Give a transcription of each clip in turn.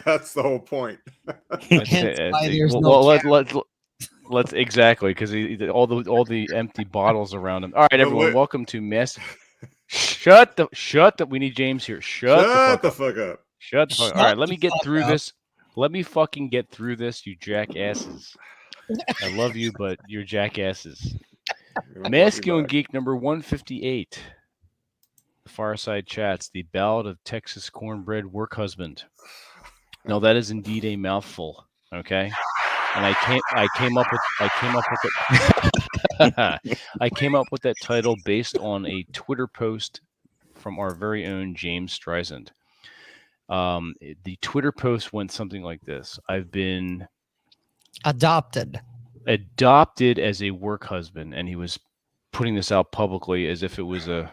That's the whole point. Hence why there's Let's exactly, because all the empty bottles around him. All right, everyone, welcome to Mess. Shut the. We need James here. Shut the fuck up. Shut the fuck up. All right, let me get through this. Let me fucking get through this, you jackasses. I love you, but you're jackasses. Masculine Geek number 158. The Fireside Chats, the Ballad of Texas Cornbread Work Husband. No, that is indeed a mouthful. Okay. And I came up with that title based on a Twitter post from our very own James Streisand. The Twitter post went something like this: I've been adopted as a work husband, and he was putting this out publicly as if it was a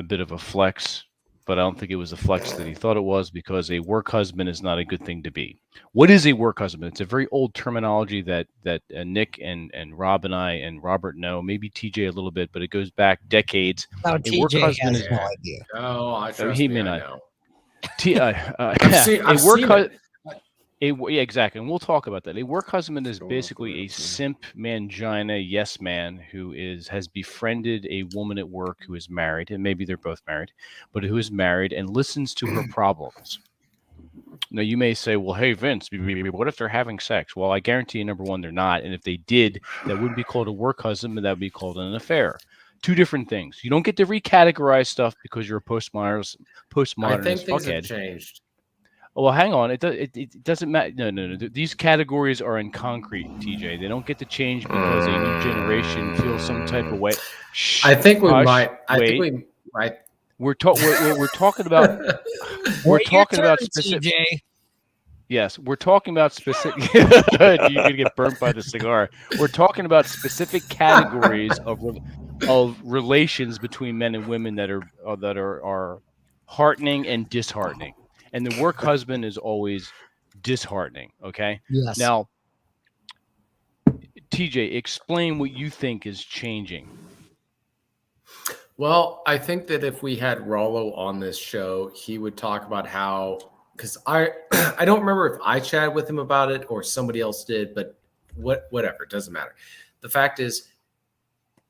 bit of a flex, but I don't think it was a flex that he thought it was, because a work husband is not a good thing to be. What is a work husband? It's a very old terminology that Nick and Rob and I and Robert know, maybe TJ a little bit, but it goes back decades. Now, TJ has no idea. Oh, he may not know. I've seen it. Yeah, exactly, and we'll talk about that. A work husband is basically a simp mangina yes man who has befriended a woman at work who is married, and maybe they're both married, but who is married and listens to her problems. Now, you may say, well, hey, Vince, what if they're having sex? Well, I guarantee you, number one, they're not, and if they did, that wouldn't be called a work husband, but that would be called an affair. Two different things. You don't get to recategorize stuff because you're a postmodernist. I think things have changed. Well, hang on. It doesn't matter. No. These categories are in concrete, TJ. They don't get to change because a new generation feels some type of way. I think we might. We're talking about. We're talking about specific. TJ. Yes, we're talking about specific. You're gonna get burnt by the cigar. We're talking about specific categories of relations between men and women that are heartening and disheartening. And the work husband is always disheartening, okay? Yes. Now, TJ, explain what you think is changing. Well, I think that if we had Rollo on this show, he would talk about how, because I don't remember if I chatted with him about it or somebody else did, but whatever, it doesn't matter. The fact is,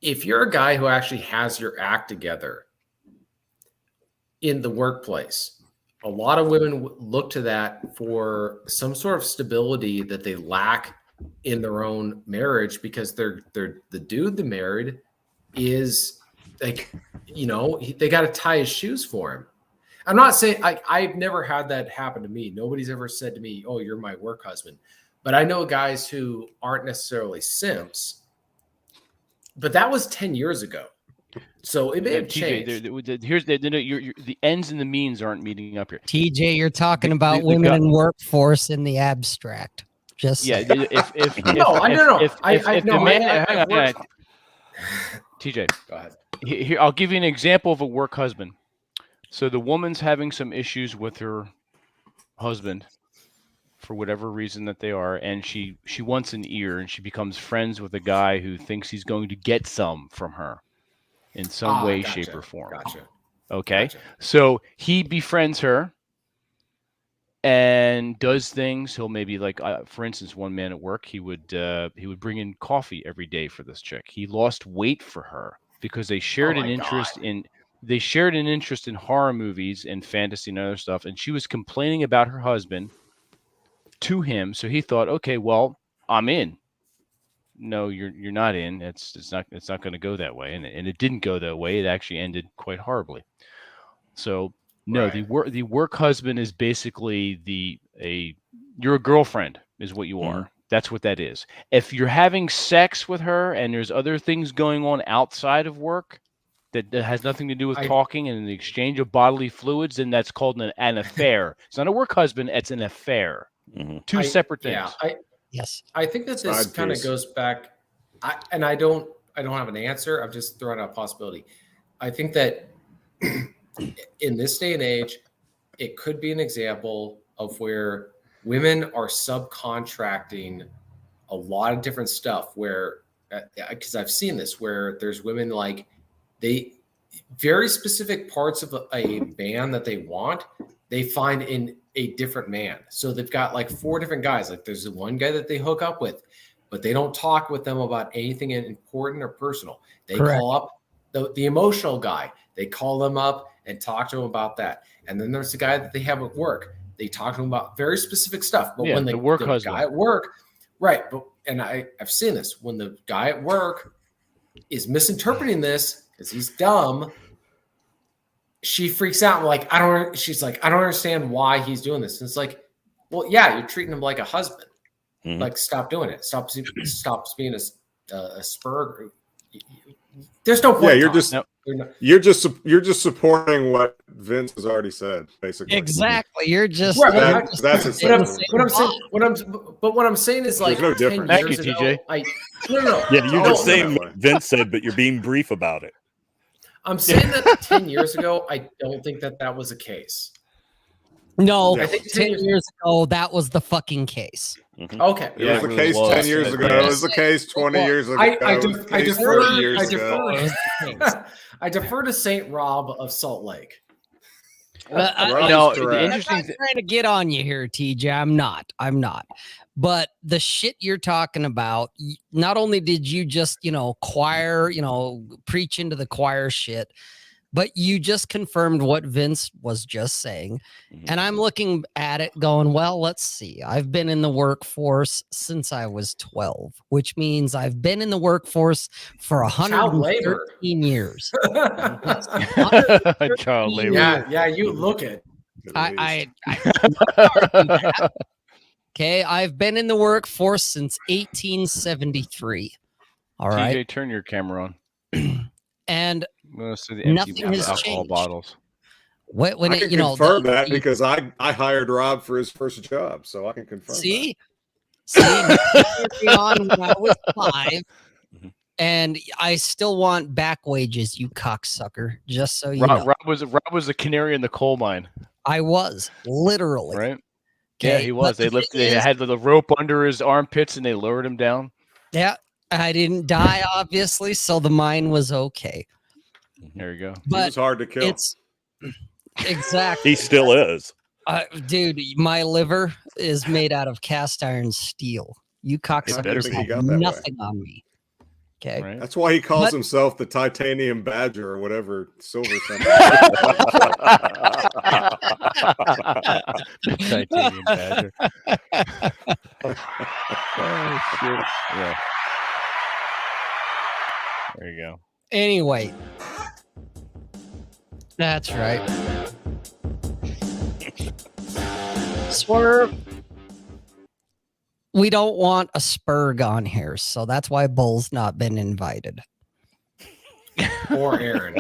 if you're a guy who actually has your act together in the workplace, a lot of women look to that for some sort of stability that they lack in their own marriage, because the dude they married is like, they got to tie his shoes for him. I'm not saying I've never had that happen to me. Nobody's ever said to me, "Oh, you're my work husband." But I know guys who aren't necessarily simps. But that was 10 years ago. So it may have changed. Here's the ends and the means aren't meeting up here. TJ, you're talking about women in workforce in the abstract. Just yeah. saying. TJ, go ahead. Here, I'll give you an example of a work husband. So the woman's having some issues with her husband for whatever reason that they are, and she wants an ear, and she becomes friends with a guy who thinks he's going to get some from her in some way, shape, or form. Gotcha. Okay. Gotcha. So he befriends her and does things. He'll maybe for instance, one man at work, he would bring in coffee every day for this chick. He lost weight for her because they shared an interest in horror movies and fantasy and other stuff. And she was complaining about her husband to him. So he thought, okay, well, I'm in. No, you're not in. It's not going to go that way, and it didn't go that way. It actually ended quite horribly. So no, right. the work husband is basically you're a girlfriend is what you are. That's what that is. If you're having sex with her and there's other things going on outside of work that has nothing to do with talking and the exchange of bodily fluids, then that's called an affair. It's not a work husband. It's an affair. Mm-hmm. Two separate things. Yeah. Yes, I think that this kind of goes back, I don't have an answer. I'm just throwing out a possibility. I think that in this day and age, it could be an example of where women are subcontracting a lot of different stuff. Where, because I've seen this, where there's women very specific parts of a band that they want, they find in a different man. So they've got like 4 different guys. Like there's the one guy that they hook up with, but they don't talk with them about anything important or personal. They call up the emotional guy. They call them up and talk to him about that. And then there's the guy that they have at work. They talk to him about very specific stuff. But when the guy at work, right? But I've seen this, when the guy at work is misinterpreting this because he's dumb, she freaks out. She's like, I don't understand why he's doing this. And it's like, well, yeah, you're treating him like a husband. Mm-hmm. Like, stop doing it. Stop being a spur. There's no point. Yeah, you're just supporting what Vince has already said, basically. Exactly. You're just that's what I'm saying is like, there's no difference. Thank you, TJ. Yeah, you're just saying what Vince said, but you're being brief about it. I'm saying that 10 years ago, I don't think that was the case. No, I think 10 years ago, that was the fucking case. Mm-hmm. Okay. It was the case 10 years ago. It was the case 20 years ago. I defer to St. Rob of Salt Lake. The interesting thing. I'm trying to get on you here, TJ. I'm not. But the shit you're talking about, not only did you just, choir, preach into the choir shit, but you just confirmed what Vince was just saying. Mm-hmm. And I'm looking at it going, well, let's see. I've been in the workforce since I was 12, which means I've been in the workforce for 113 years. Child labor. Yeah, you look it. Okay, I've been in the workforce since 1873. All right. TJ, turn your camera on. And nothing has changed. Bottles. When I can confirm that because I hired Rob for his first job, so I can confirm. See, on when I was 5, and I still want back wages, you cocksucker. Just so you know, Rob was a canary in the coal mine. I was literally right. Yeah, he was. They had the rope under his armpits and they lowered him down. Yeah, I didn't die, obviously, so the mine was okay. There you go. But it was hard to kill. Exactly. He still is. Dude, my liver is made out of cast iron steel. You cocksuckers have nothing on me. Okay. Right. That's why he calls himself the titanium badger or whatever silver something. Titanium badger. Oh, shit. Yeah. There you go. Anyway. That's right. Swerve. We don't want a Spurg on here, so that's why Bull's not been invited. Or Aaron.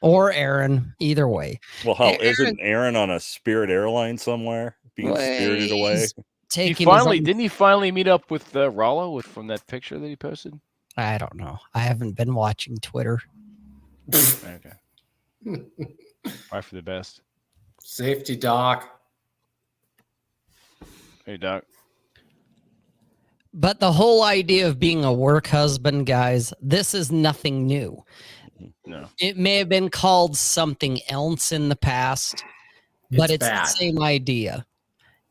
Or Aaron, either way. Well, isn't Aaron on a Spirit airline somewhere being spirited away? Didn't he finally meet up with Rollo from that picture that he posted? I don't know. I haven't been watching Twitter. Okay. Probably for the best. Safety, Doc. Hey, Doc. But the whole idea of being a work husband, guys, this is nothing new. No. It may have been called something else in the past, but it's the same idea.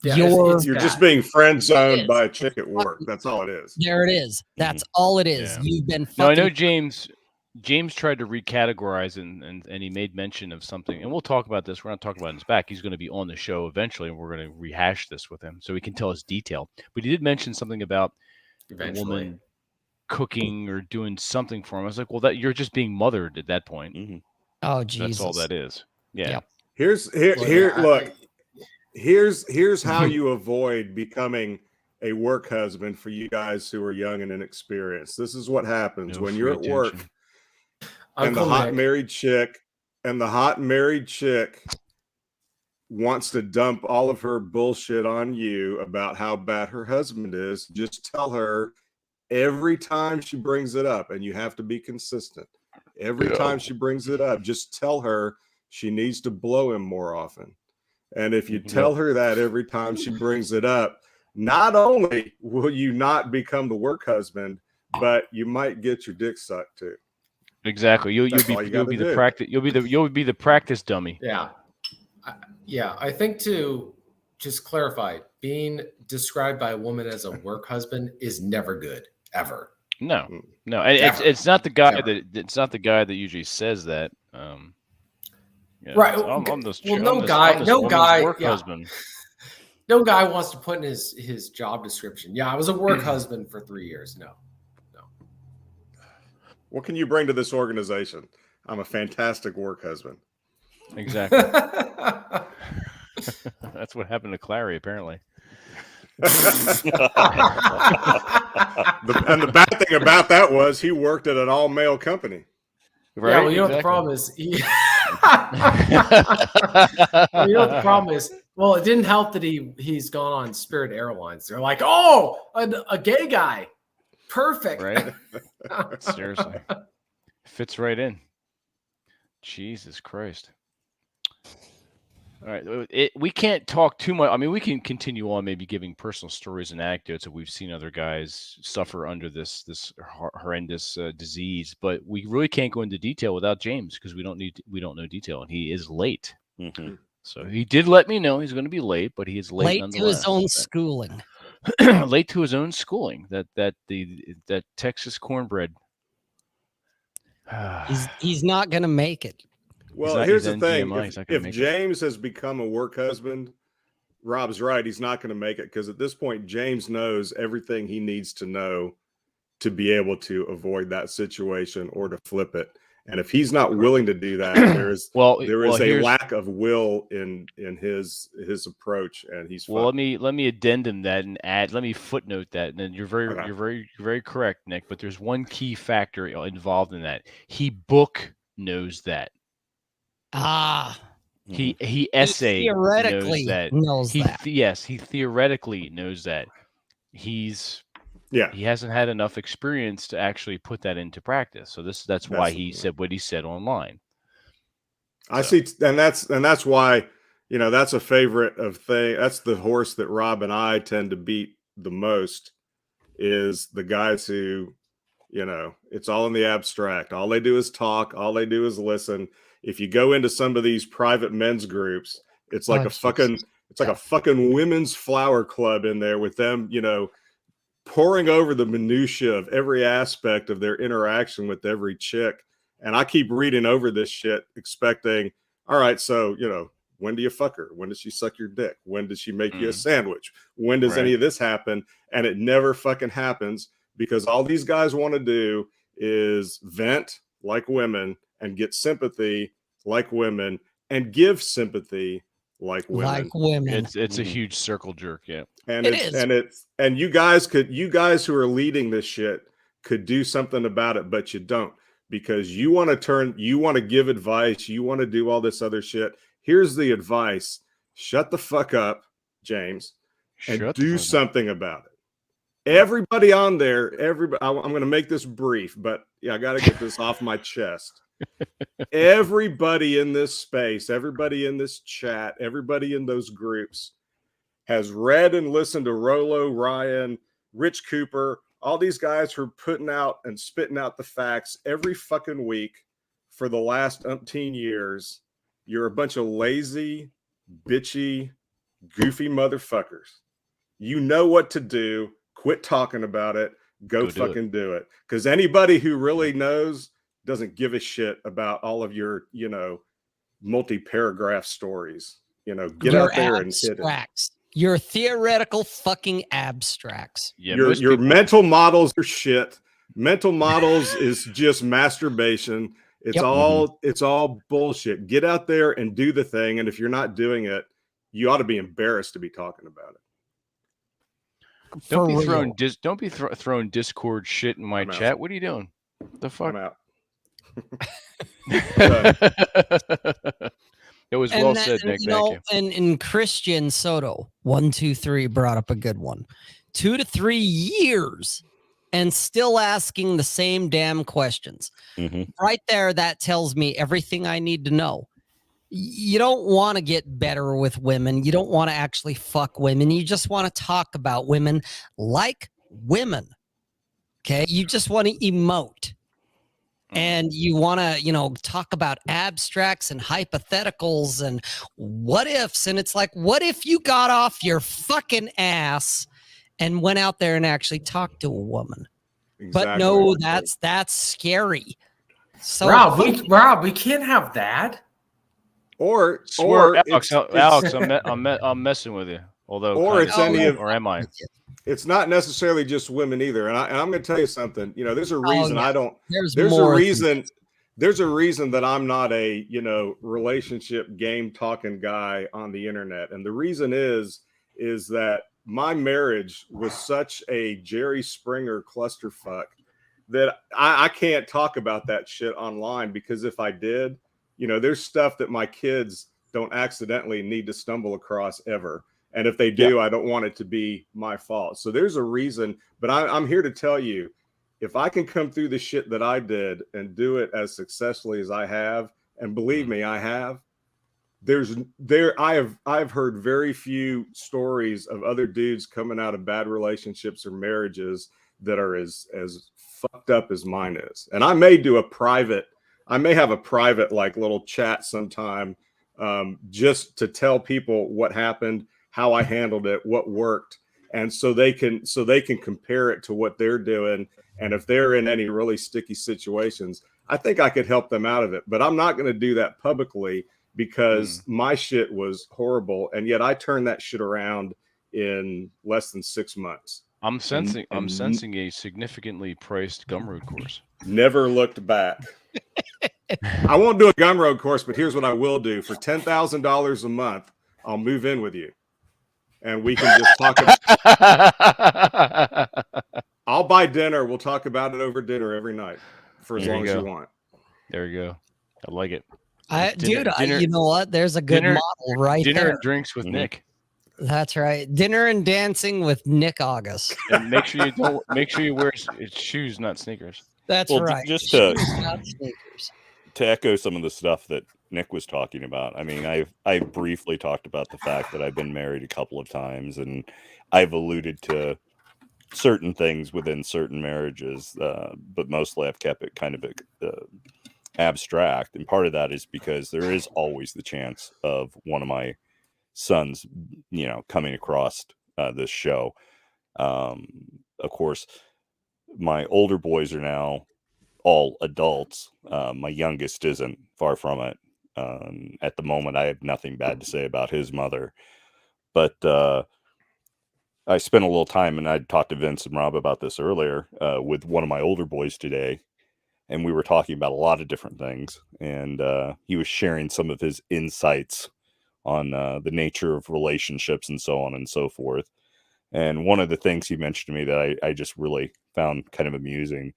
Yeah, you're just being friend zoned by a chick at work. That's all it is. There it is. That's all it is. Yeah. You've been. No, I know James tried to recategorize and he made mention of something, and we'll talk about this. We're not talking about his back. He's going to be on the show eventually, and we're going to rehash this with him so he can tell us detail. But he did mention something about a woman cooking or doing something for him. I was like, well, that you're just being mothered at that point. Mm-hmm. Oh, Jesus. That's all that is. Yeah. Yep. Here's how you avoid becoming a work husband for you guys who are young and inexperienced. This is what happens when you're at work. And the hot married chick wants to dump all of her bullshit on you about how bad her husband is. Just tell her every time she brings it up, and you have to be consistent. Every time she brings it up, just tell her she needs to blow him more often. And if you tell her that every time she brings it up, not only will you not become the work husband, but you might get your dick sucked too. Exactly. You'll be the practice dummy. Yeah. I think too, just clarify, being described by a woman as a work husband is never good, ever. No, and it's not the guy that usually says that. Right. I'm this no guy work husband. No guy wants to put in his job description. Yeah, I was a work husband for 3 years. No. What can you bring to this organization? I'm a fantastic work husband. Exactly. That's what happened to Clary, apparently. And the bad thing about that was he worked at an all-male company. Right? Yeah, well, you know what the problem is? Well, you know what the problem is? Well, it didn't help that he's gone on Spirit Airlines. They're like, oh, a gay guy. Perfect. Right? Seriously. Fits right in. Jesus Christ. All right. We can't talk too much. I mean, we can continue on maybe giving personal stories and anecdotes that we've seen other guys suffer under this horrendous disease, but we really can't go into detail without James because we don't know detail, and he is late. Mm-hmm. So he did let me know he's going to be late, but he is late to his own schooling. Late to his own schooling. That Texas cornbread. He's not going to make it. Well, here's the thing. If James has become a work husband, Rob's right. He's not going to make it because at this point, James knows everything he needs to know to be able to avoid that situation or to flip it. And if he's not willing to do that, there is a lack of will in his approach, and he's well. Let me addendum that and add. Let me footnote that, and then you're very correct, Nick. But there's one key factor involved in that. He knows that. He theoretically knows that. Yes, he theoretically knows that. He hasn't had enough experience to actually put that into practice. So that's why he said what he said online. I see, and that's why, that's a favorite of thing. That's the horse that Rob and I tend to beat the most is the guys who, it's all in the abstract. All they do is talk. All they do is listen. If you go into some of these private men's groups, it's like a fucking women's flower club in there with them, pouring over the minutia of every aspect of their interaction with every chick. And I keep reading over this shit expecting, all right, so, when do you fuck her? When does she suck your dick? When does she make you a sandwich? When does any of this happen? And it never fucking happens because all these guys want to do is vent like women and get sympathy like women and give sympathy like women. It's a huge circle jerk, yeah. And you guys who are leading this shit could do something about it, but you don't because you want to give advice, you want to do all this other shit. Here's the advice. Shut the fuck up, James, and do something about it. Everybody on there, I'm going to make this brief, but I got to get this off my chest. Everybody in this space, everybody in this chat, everybody in those groups has read and listened to Rollo, Ryan, Rich Cooper, all these guys who are putting out and spitting out the facts every fucking week for the last umpteen years. You're a bunch of lazy, bitchy, goofy motherfuckers. You know what to do. Quit talking about it. Go fucking do it. Because anybody who really knows doesn't give a shit about all of your, multi-paragraph stories. Get out there and hit it. Your theoretical fucking abstracts. Yeah, your mental models are shit. Mental models is just masturbation. It's all bullshit. Get out there and do the thing. And if you're not doing it, you ought to be embarrassed to be talking about it. Don't be throwing Discord shit in my chat. Out. What are you doing? What the fuck? I'm out. It was well said, Nick. Thank you. And Christian Soto, 123 brought up a good one. 2 to 3 years and still asking the same damn questions. Mm-hmm. Right there, that tells me everything I need to know. You don't want to get better with women. You don't want to actually fuck women. You just want to talk about women like women. Okay? You just want to emote. and you want to, talk about abstracts and hypotheticals and what ifs. And it's like, what if you got off your fucking ass and went out there and actually talked to a woman? Exactly. But no, that's scary. So Rob, we can't have that. Or Alex, I'm messing with you. Although, or it's any of, or am I? It's not necessarily just women either. And I'm going to tell you something. There's a reason I don't. There's a reason that I'm not a relationship game talking guy on the internet, and the reason is that my marriage was such a Jerry Springer clusterfuck that I can't talk about that shit online, because if I did, there's stuff that my kids don't accidentally need to stumble across ever. And if they do, I don't want it to be my fault. So there's a reason, but I'm here to tell you, if I can come through the shit that I did and do it as successfully as I have, and believe me, I have, I've heard very few stories of other dudes coming out of bad relationships or marriages that are as fucked up as mine is. And I may have a private like little chat sometime, just to tell people what happened, how I handled it, what worked, and so they can compare it to what they're doing. And if they're in any really sticky situations, I think I could help them out of it. But I'm not going to do that publicly, because my shit was horrible, and yet I turned that shit around in less than 6 months. I'm sensing a significantly priced Gumroad course. Never looked back. I won't do a Gumroad course, but here's what I will do. For $10,000 a month, I'll move in with you, and we can just talk about. I'll buy dinner. We'll talk about it over dinner every night for as long as you want. There you go. I like it. Dinner, you know what? There's a good model right there. Dinner and drinks with Nick. That's right. Dinner and dancing with Nick August. And make sure you wear shoes, not sneakers. That's right. Just not sneakers. To echo some of the stuff that Nick was talking about. I mean, I briefly talked about the fact that I've been married a couple of times, and I've alluded to certain things within certain marriages, but mostly I've kept it kind of abstract. And part of that is because there is always the chance of one of my sons, coming across this show. Of course, my older boys are now all adults. My youngest isn't, far from it. At the moment, I have nothing bad to say about his mother, but I spent a little time, and I talked to Vince and Rob about this earlier, with one of my older boys today, and we were talking about a lot of different things, and he was sharing some of his insights on the nature of relationships and so on and so forth. And one of the things he mentioned to me that I just really found kind of amusing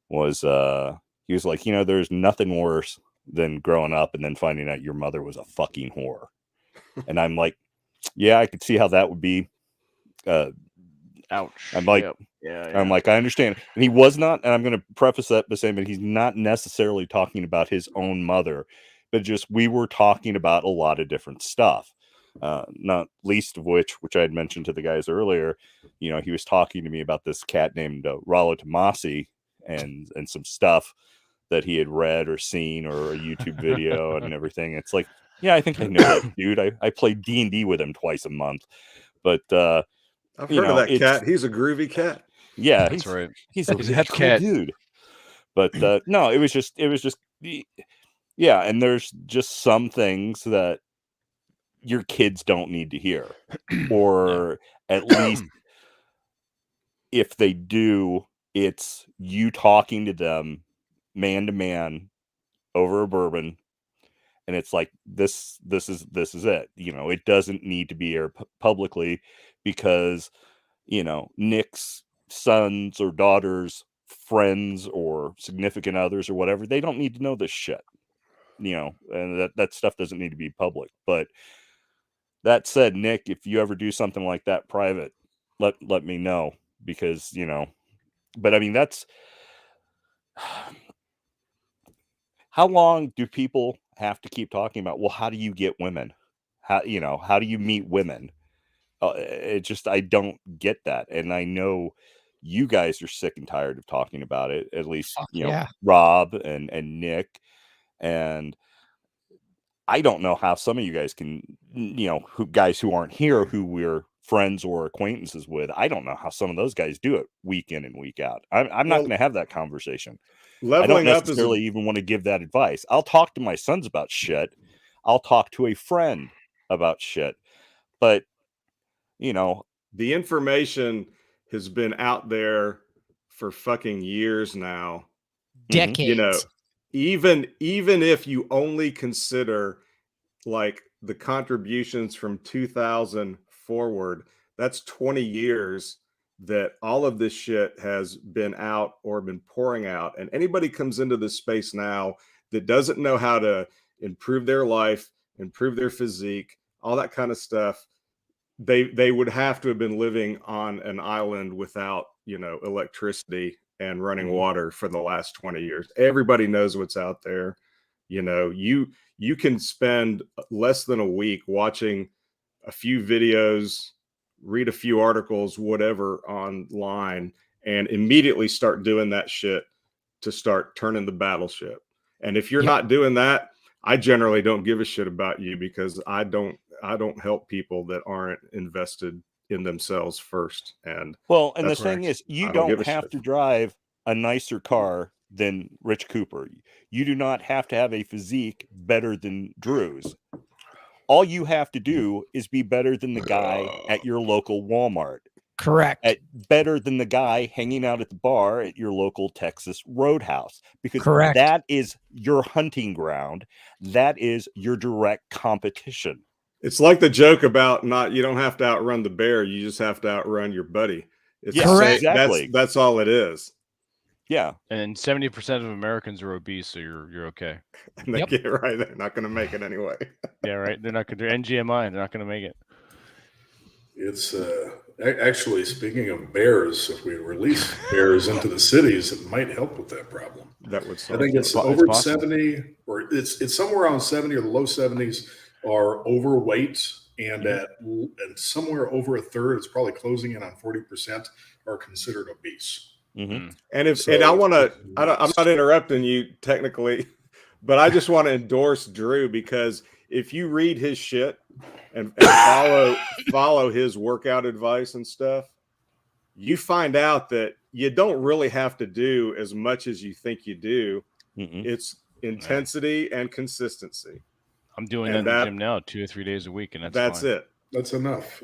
was he was like, there's nothing worse than growing up and then finding out your mother was a fucking whore. And I'm like, yeah, I could see how that would be. Ouch. I'm like, I'm like, I understand. And he was not, and I'm going to preface that by saying that he's not necessarily talking about his own mother, but just we were talking about a lot of different stuff. Not least of which I had mentioned to the guys earlier, he was talking to me about this cat named Rollo Tomasi and some stuff that he had read or seen, or a YouTube video and everything. It's like, yeah, I think I know that dude. I play D&D with him twice a month, but I've heard of that cat. He's a groovy cat. Yeah, that's right. He's a head cool cat dude. But no, it was just yeah. And there's just some things that your kids don't need to hear, or at least if they do, it's you talking to them man to man over a bourbon, and it's like this is it. It doesn't need to be aired publicly, because Nick's sons or daughters, friends or significant others or whatever, they don't need to know this shit. And that stuff doesn't need to be public. But that said, Nick, if you ever do something like that private, let me know, because but I mean, that's how long do people have to keep talking about, well, how do you get women? How do you meet women? I don't get that. And I know You guys are sick and tired of talking about it, at least, Fuck you know, yeah. Rob and Nick. And I don't know how some of you guys can, you know, guys who aren't here, who we're friends or acquaintances with, I don't know how some of those guys do it week in and week out. I'm not going to have that conversation. I don't Leveling up is necessarily even want to give that advice. I'll talk to my sons about shit. I'll talk to a friend about shit. But, you know, the information has been out there for fucking years now. Decades. You know, even if you only consider like the contributions from 2000 forward, that's 20 years that all of this shit has been out or been pouring out. And anybody comes into this space now that doesn't know how to improve their life, improve their physique, all that kind of stuff, they would have to have been living on an island without, you know, electricity and running water for the last 20 years. Everybody knows what's out there. You know, you can spend less than a week watching a few videos, read a few articles, whatever, online, and immediately start doing that shit to start turning the battleship. And if you're not doing that, I generally don't give a shit about you, because I don't help people that aren't invested in themselves first. And well, and the that's thing is, you I don't give don't a have shit. to drive a nicer car than Rich Cooper. You do not have to have a physique better than Drew's. All you have to do is be better than the guy at your local Walmart. Correct. Better than the guy hanging out at the bar at your local Texas Roadhouse, because Correct. that is your hunting ground. That is your direct competition. It's like the joke about you don't have to outrun the bear, you just have to outrun your buddy. It's Correct. Exactly. That's all it is. Yeah. And 70% of Americans are obese, so you're okay. And they get right, they're not going to make it anyway. Yeah, right. They're not going to do NGMI. They're not going to make it. It's actually, speaking of bears, if we release bears into the cities, it might help with that problem. That would I think it's over 70, or it's somewhere around 70 or the low 70s are overweight, and and somewhere over a third, it's probably closing in on 40%, are considered obese. Mm-hmm. And and I want to, I'm not interrupting you technically, but I just want to endorse Drew, because if you read his shit and follow his workout advice and stuff, you find out that you don't really have to do as much as you think you do. It's intensity and consistency. I'm doing that in the gym now 2 or 3 days a week, and that's fine. It. That's enough.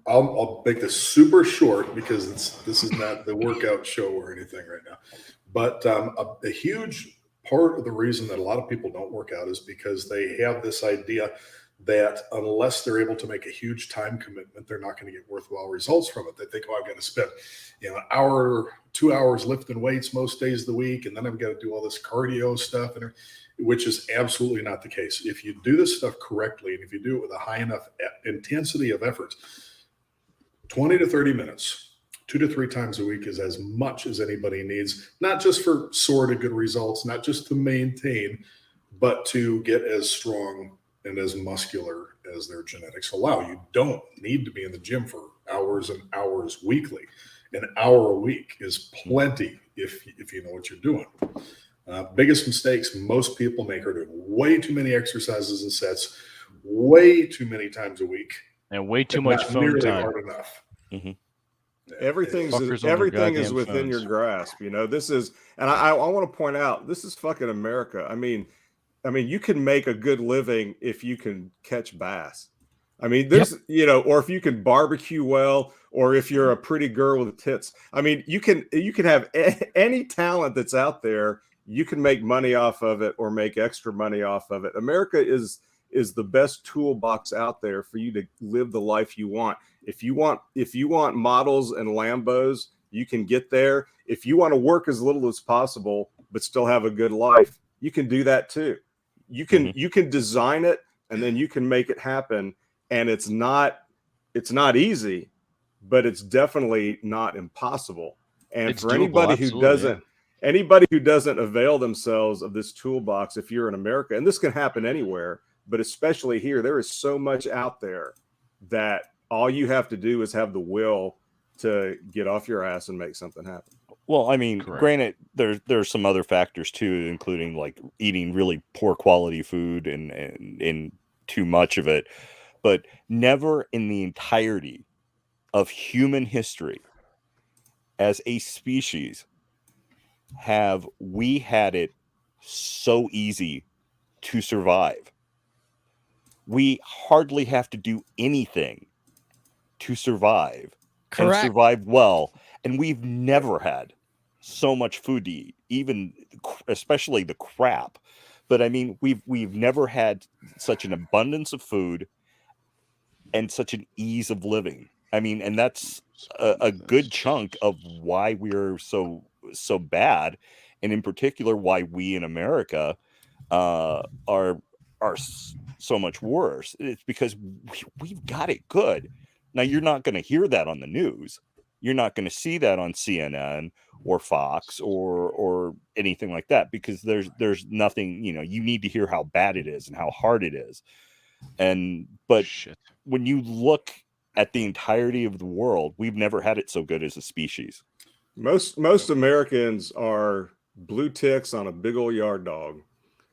I'll make this super short, because this is not the workout show or anything right now. But a huge part of the reason that a lot of people don't work out is because they have this idea that unless they're able to make a huge time commitment, they're not going to get worthwhile results from it. They think, oh, I've got to spend, an hour, 2 hours lifting weights most days of the week, and then I've got to do all this cardio stuff, which is absolutely not the case. If you do this stuff correctly, and if you do it with a high enough intensity of effort, 20 to 30 minutes, 2 to 3 times a week is as much as anybody needs, not just for sort of good results, not just to maintain, but to get as strong and as muscular as their genetics allow. You don't need to be in the gym for hours and hours weekly. An hour a week is plenty if you know what you're doing. Biggest mistakes most people make are doing way too many exercises and sets, way too many times a week, and way too much phone time. Hard enough. Everything is within your grasp. This is, and I want to point out, this is fucking America. I mean, you can make a good living if you can catch bass. I mean, there's, or if you can barbecue well, or if you're a pretty girl with tits. I mean, you can have any talent that's out there. You can make money off of it, or make extra money off of it. America is the best toolbox out there for you to live the life you want. If you want models and Lambos, you can get there. If you want to work as little as possible but still have a good life, you can do that too. You can design it, and then you can make it happen. And it's not easy, but it's definitely not impossible. And it's for doable, anybody who doesn't avail themselves of this toolbox, if you're in America, and this can happen anywhere, but especially here, there is so much out there that all you have to do is have the will to get off your ass and make something happen. Well, I mean, Correct. granted, there's some other factors too, including like eating really poor quality food and too much of it, but never in the entirety of human history as a species have we had it so easy to survive. We hardly have to do anything to survive and Correct. survive well. And we've never had so much food to eat, especially the crap. But I mean, we've never had such an abundance of food and such an ease of living. I mean, and that's a good chunk of why we're so bad, and in particular, why we in America are so much worse. It's because we've got it good. Now, you're not going to hear that on the news. You're not going to see that on CNN or Fox or anything like that, because there's nothing, you need to hear how bad it is and how hard it is. But when you look at the entirety of the world, we've never had it so good as a species. Most Americans are blue ticks on a big old yard dog.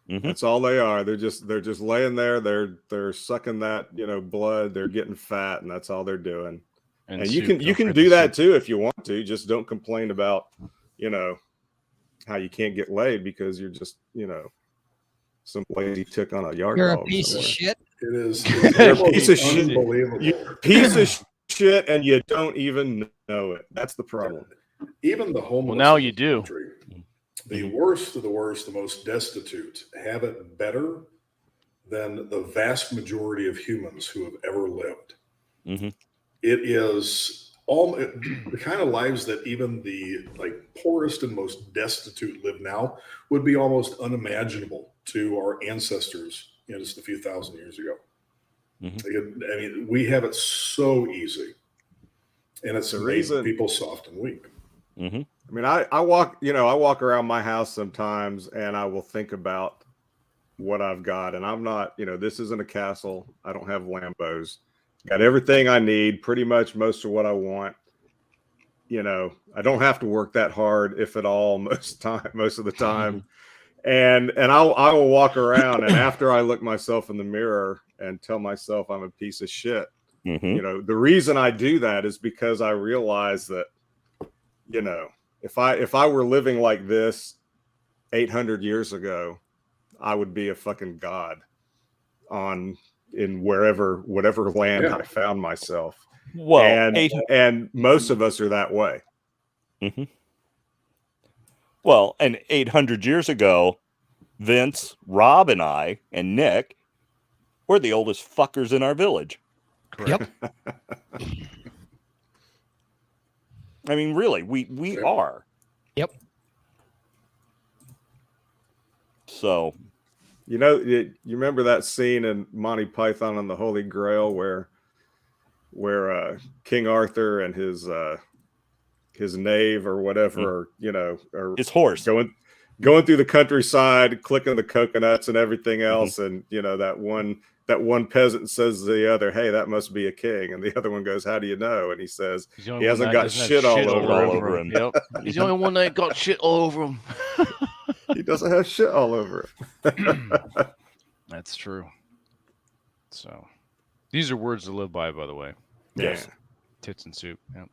Mm-hmm. That's all they are. They're just laying there. They're sucking that, blood. They're getting fat, and that's all they're doing. And you can do that too if you want to. Just don't complain about, how you can't get laid because you're just, some lazy tick on a yard You're dog. A piece of shit. It is. You're a piece of shit. Unbelievable. You're a piece of shit, and you don't even know it. That's the problem. Even the homeless. Well, now you do. Country, the worst of the worst, the most destitute, have it better than the vast majority of humans who have ever lived. Mm-hmm. It is the kind of lives that even the poorest and most destitute live now would be almost unimaginable to our ancestors, just a few thousand years ago. Mm-hmm. I mean, we have it so easy, and it's the reason people soft and weak. Mm-hmm. I mean, I walk around my house sometimes and I will think about what I've got, and I'm not, this isn't a castle. I don't have Lambos. Got everything I need, pretty much most of what I want. I don't have to work that hard, if at all, most of the time. And I will walk around, and after I look myself in the mirror and tell myself I'm a piece of shit, mm-hmm. The reason I do that is because I realize that, if I were living like this 800 years ago, I would be a fucking god in whatever land I found myself. Well, and most of us are that way. Mm-hmm. Well, and 800 years ago, Vince, Rob, and I, and Nick were the oldest fuckers in our village. Correct. Yep. I mean, really, we are. Yep. So, you remember that scene in Monty Python and the Holy Grail where King Arthur and his knave or whatever, or his horse going through the countryside, clicking the coconuts and everything else, and that one peasant says to the other, "Hey, that must be a king," and the other one goes, "How do you know?" And he says, "He hasn't got shit all over him." Yep. He's the only one that got shit all over him. He doesn't have shit all over him. That's true. So, these are words to live by the way. Yes. Yeah. Tits and soup. Yep.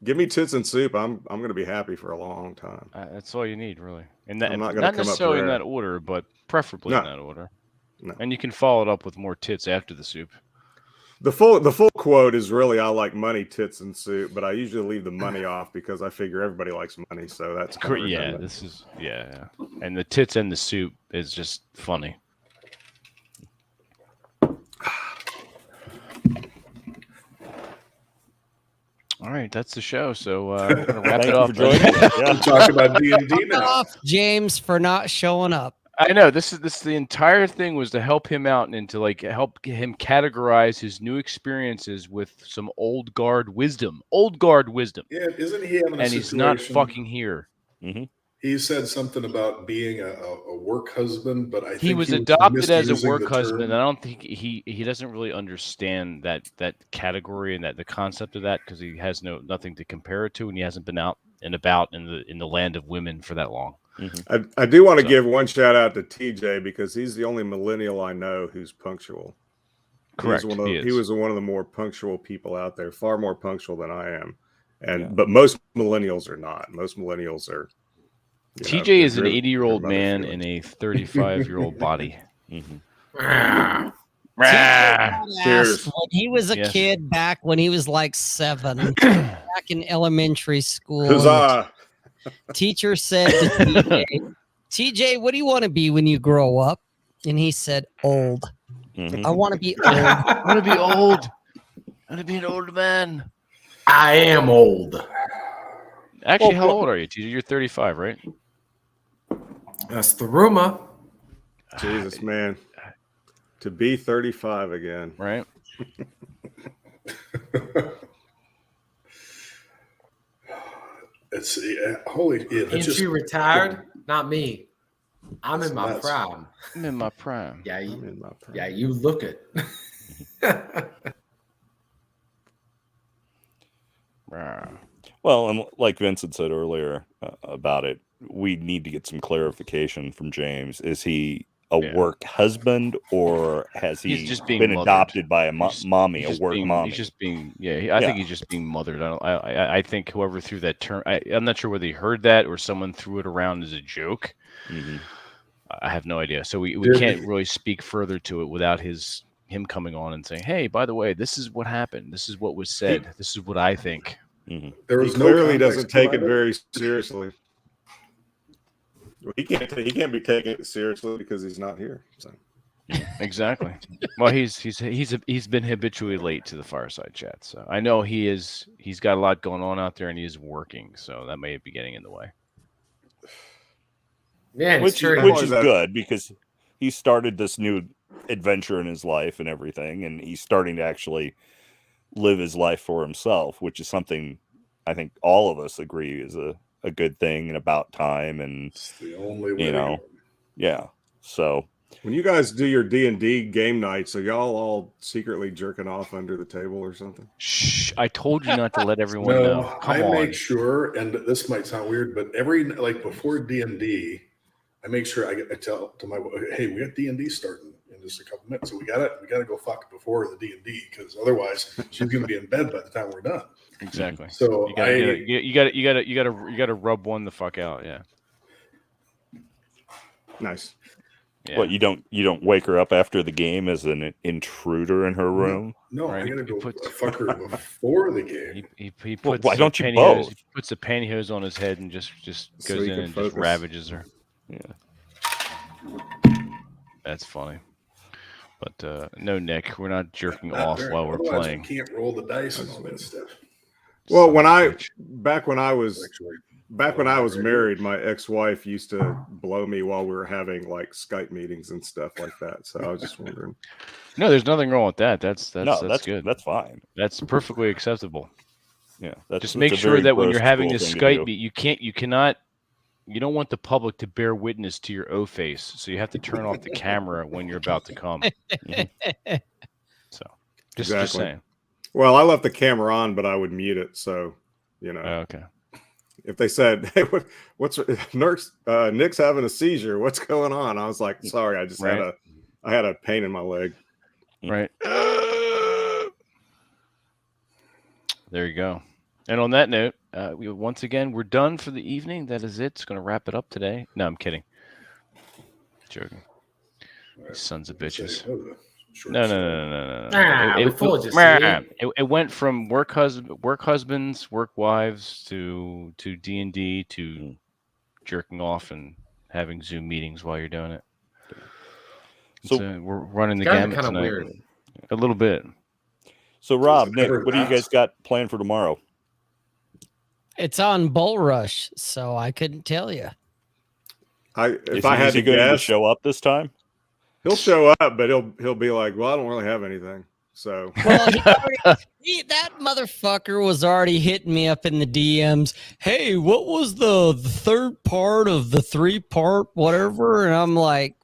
Give me tits and soup. I'm going to be happy for a long time. That's all you need, really. And that, I'm not not necessarily in that order, but preferably in that order. No. And you can follow it up with more tits after the soup. The full quote is really, "I like money, tits, and soup," but I usually leave the money off because I figure everybody likes money. So that's correct. Yeah, this is and the tits and the soup is just funny. All right, that's the show. So we're gonna wrap it up. I'm talking about D&D now. Off James for not showing up. I know this the entire thing was to help him out and to help him categorize his new experiences with some old guard wisdom. Yeah, isn't he having a situation? He's not fucking here. Mm-hmm. He said something about being a work husband, but I think he was adopted as a misusing work the husband. term. I don't think he doesn't really understand that category and that the concept of that, because he has nothing to compare it to, and he hasn't been out and about in the land of women for that long. Mm-hmm. I do want to give one shout out to TJ because he's the only millennial I know who's punctual. Correct. He was one of the more punctual people out there, far more punctual than I am. But most millennials are not. Most millennials are. TJ is an 80-year-old man in a 35-year-old body. TJ Cheers. when he was a kid back when he was like 7, back in elementary school. Huzzah! Teacher said to TJ, TJ, what do you want to be when you grow up? And he said, old. I want to be old. I want to be old. I want to be an old man. I am old. Actually, how old are you, TJ? You're 35, right? That's the rumor. Jesus, man. To be 35 again. Right? It's holy. Ain't you retired? Not me. I'm in my prime. I'm in my prime. Yeah, I'm in my prime. yeah, you look it. Well, and like Vincent said earlier about it, we need to get some clarification from James. Is he a work husband, or has he just being been mothered. adopted by a mommy, a work mommy? He's just being, I think he's just being mothered. I think whoever threw that term, I'm not sure whether he heard that or someone threw it around as a joke. Mm-hmm. I have no idea. So we can't really speak further to it without him coming on and saying, hey, by the way, this is what happened. This is what was said. This is what I think. Mm-hmm. He clearly doesn't take it very seriously. He can't be taking it seriously because he's not here. So. Exactly. Well, he's been habitually late to the Fireside Chat, so I know he's got a lot going on out there, and he is working, so that may be getting in the way. Yeah, which is good because he started this new adventure in his life and everything, and he's starting to actually live his life for himself, which is something I think all of us agree is a good thing and about time. And it's the only way. So when you guys do your D&D game nights, are y'all all secretly jerking off under the table or something? Shh! I told you not to let everyone know. I make sure, and this might sound weird, but before D&D, I make sure I tell to my wife, hey, we got D&D starting in just a couple minutes, so we gotta go fuck before the D&D, because otherwise she's gonna be in bed by the time we're done. Exactly. So you gotta rub one the fuck out. Yeah. Nice. Yeah. What, you don't wake her up after the game as an intruder in her room? No, right? I gotta go fuck her before the game. He puts why don't you both? He puts the pantyhose on his head and just goes in and just ravages her. Yeah. That's funny. But no, Nick, we're not jerking off while we're playing. We can't roll the dice and all that stuff. Well, back when I was married, my ex-wife used to blow me while we were having like Skype meetings and stuff like that. So I was just wondering. No, there's nothing wrong with that. That's good. That's fine. That's perfectly acceptable. Yeah. Just make sure that when you're having this Skype meet, you don't want the public to bear witness to your O face. So you have to turn off the camera when you're about to come. Mm-hmm. So just saying. Well, I left the camera on, but I would mute it. So, okay. If they said, "Hey, what's Nick's having a seizure? What's going on?" I was like, "Sorry, I just had a pain in my leg." Right. There you go. And on that note, once again, we're done for the evening. That is it. It's going to wrap it up today. No, I'm kidding. Joking. These sons of bitches. No. It went from work husbands, work wives to D&D to jerking off and having Zoom meetings while you're doing it. So we're running the gamut kind of tonight. weird. A little bit. So Rob, Nick, what do you guys got planned for tomorrow? It's on Bull Rush, so I couldn't tell you. If I had to guess, guess, show up this time. He'll show up, but he'll be like, "Well, I don't really have anything." So Well, that motherfucker was already hitting me up in the DMs. Hey, what was the third part of the 3-part whatever? And I'm like,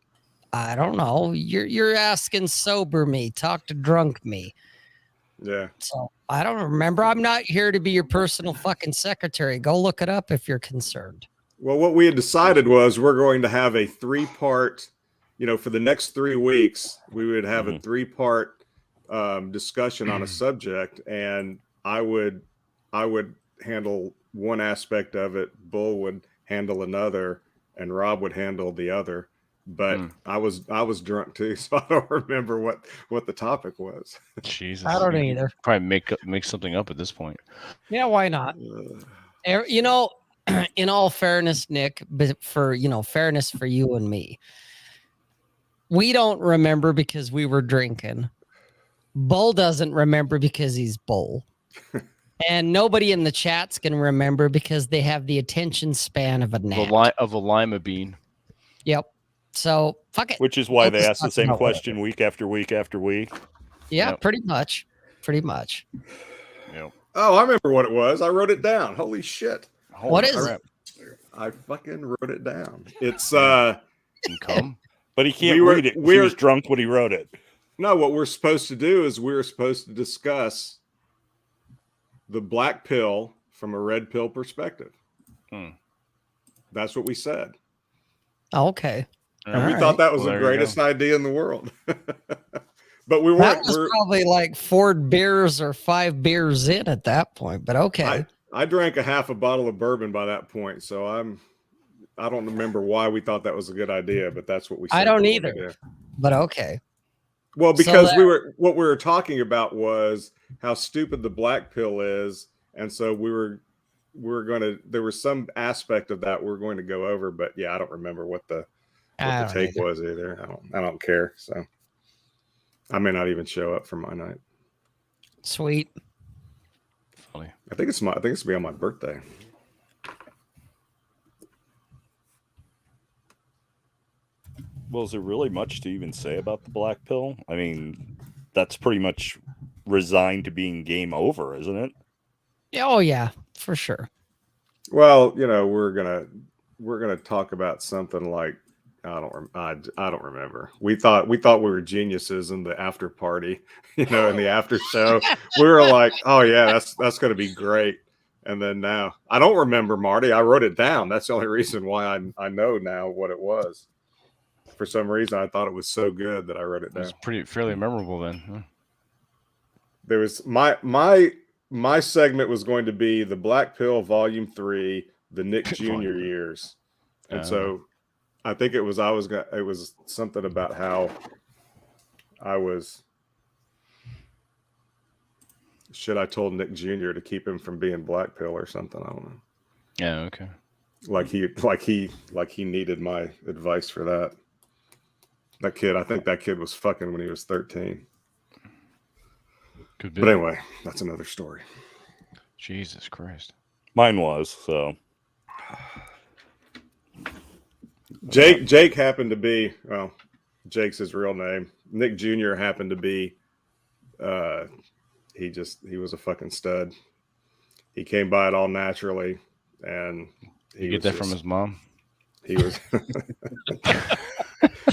I don't know. You're asking sober me. Talk to drunk me. yeah. So I don't remember. I'm not here to be your personal fucking secretary. Go look it up if you're concerned. Well, what we had decided was we're going to have a 3-part, for the next 3 weeks, we would have a 3-part discussion on a subject, and I would handle one aspect of it, Bull would handle another, and Rob would handle the other. But I was drunk too, so I don't remember what the topic was. Jesus, I don't either. Probably make something up at this point. Yeah, why not? In all fairness, Nick, but for fairness for you and me, we don't remember because we were drinking. Bull doesn't remember because he's Bull. And nobody in the chat's can remember because they have the attention span of a gnat. Of a lima bean. Yep. So fuck it. Which is why they ask the same question week after week after week. Yeah, Yep. pretty much. Pretty much. Yep. Oh, I remember what it was. I wrote it down. Holy shit. What is it? I fucking wrote it down. It's Come. But he can't read it. He was drunk when he wrote it. No, what we're supposed to do is we're supposed to discuss the black pill from a red pill perspective. That's what we said. Okay. And we thought that was the greatest idea in the world. But we weren't. That was probably like 4 beers or 5 beers in at that point, but okay. I drank a half a bottle of bourbon by that point, so I don't remember why we thought that was a good idea, but that's what we said. I don't either. But okay. Well, because what we were talking about was how stupid the black pill is, and so there was some aspect of that we're going to go over, but yeah, I don't remember what the take was either. I don't care, so I may not even show up for my night. Sweet. Funny. I think it's gonna be on my birthday. Well, is there really much to even say about the black pill? I mean, that's pretty much resigned to being game over, isn't it? Oh yeah, for sure. Well, we're gonna talk about something like I don't remember. We thought we were geniuses in the after party, in the after show. We were like, oh yeah, that's gonna be great. And then now I don't remember, Marty. I wrote it down. That's the only reason why I know now what it was. For some reason, I thought it was so good that I wrote it down. It was fairly memorable then. Huh? There was my segment was going to be the Black Pill Volume 3, the Nick Jr. years, and so I think it was something about how I told Nick Jr. to keep him from being Black Pill or something. I don't know. Yeah. Okay. Like he needed my advice for that. That kid, I think that kid was fucking when he was 13. Could be. But anyway, that's another story. Jesus Christ. Mine was, so. Jake happened to be, well, Jake's his real name. Nick Jr. happened to be, he was a fucking stud. He came by it all naturally, and he get that from his mom? He was.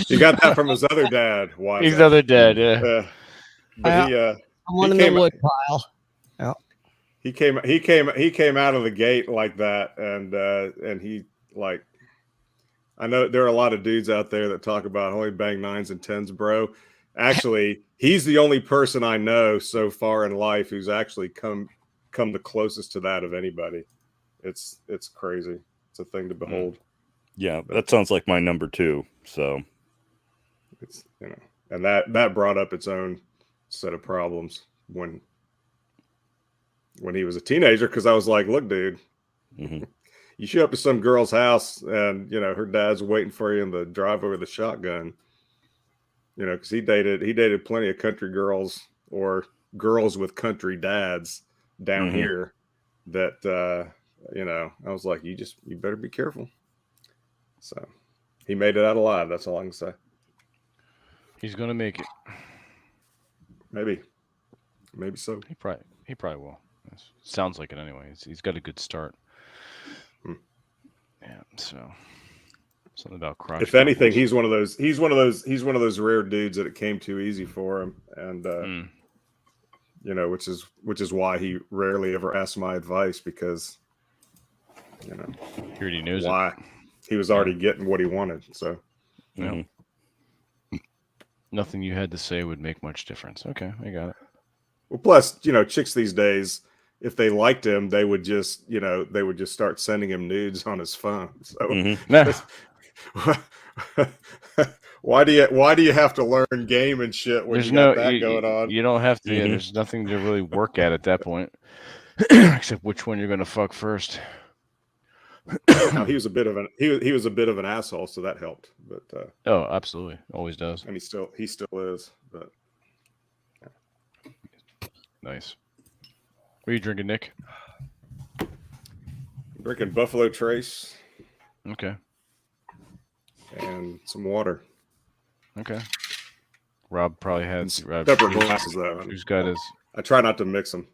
He got that from his other dad. His other dad, yeah. But I'm one in the wood pile. Yeah. He came out of the gate like that, and he like. I know there are a lot of dudes out there that talk about only bang 9s and 10s, bro. Actually, he's the only person I know so far in life who's actually come the closest to that of anybody. It's crazy. It's a thing to behold. Yeah, that sounds like my number 2. So it's and that brought up its own set of problems when he was a teenager, because I was like, look, dude, you show up to some girl's house and her dad's waiting for you in the driveway with a shotgun. Because he dated plenty of country girls or girls with country dads down here that I was like, you better be careful. So he made it out alive. That's all I can say. He's gonna make it. Maybe. Maybe so. He probably will. Sounds like it anyway. He's got a good start. Yeah. So something about crotch. If anything, he's one of those rare dudes that it came too easy for him, and you know, which is why he rarely ever asks my advice, because you know he already knows why. He was already getting what he wanted. So nothing you had to say would make much difference. Okay, I got it. Well, plus, you know, chicks these days, if they liked him, they would just start sending him nudes on his phone. So why do you have to learn game and shit when you got that going on? You don't have to. Yeah, there's nothing to really work at that point, except which one you're going to fuck first. Now, he was a bit of an asshole, so that helped. But oh, absolutely, always does, and he still is. But nice. What are you drinking, Nick? I'm drinking Buffalo Trace. Okay. And some water. Okay. Rob probably had separate glasses though. Drew's got his. I try not to mix them.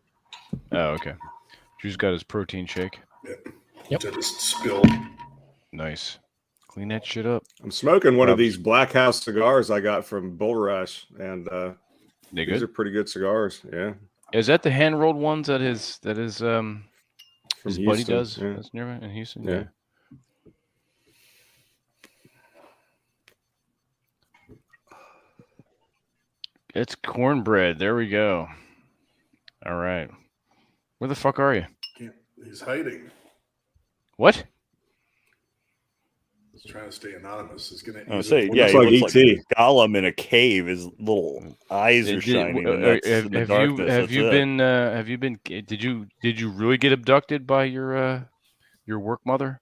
Oh, okay. Drew's got his protein shake. Yep. I just spilled. Nice. Clean that shit up. I'm smoking one of these Black House cigars I got from Bull Rush, and these are pretty good cigars. Yeah. Is that the hand rolled ones that his From his Houston, buddy does? yeah. That's nearby in Houston. Yeah. It's cornbread. There we go. All right. Where the fuck are you? He's hiding. What? He's trying to stay anonymous. He's gonna. I say, yeah, he looks like like Gollum in a cave. His little eyes are shining. Have you been? Did you really get abducted by your work mother?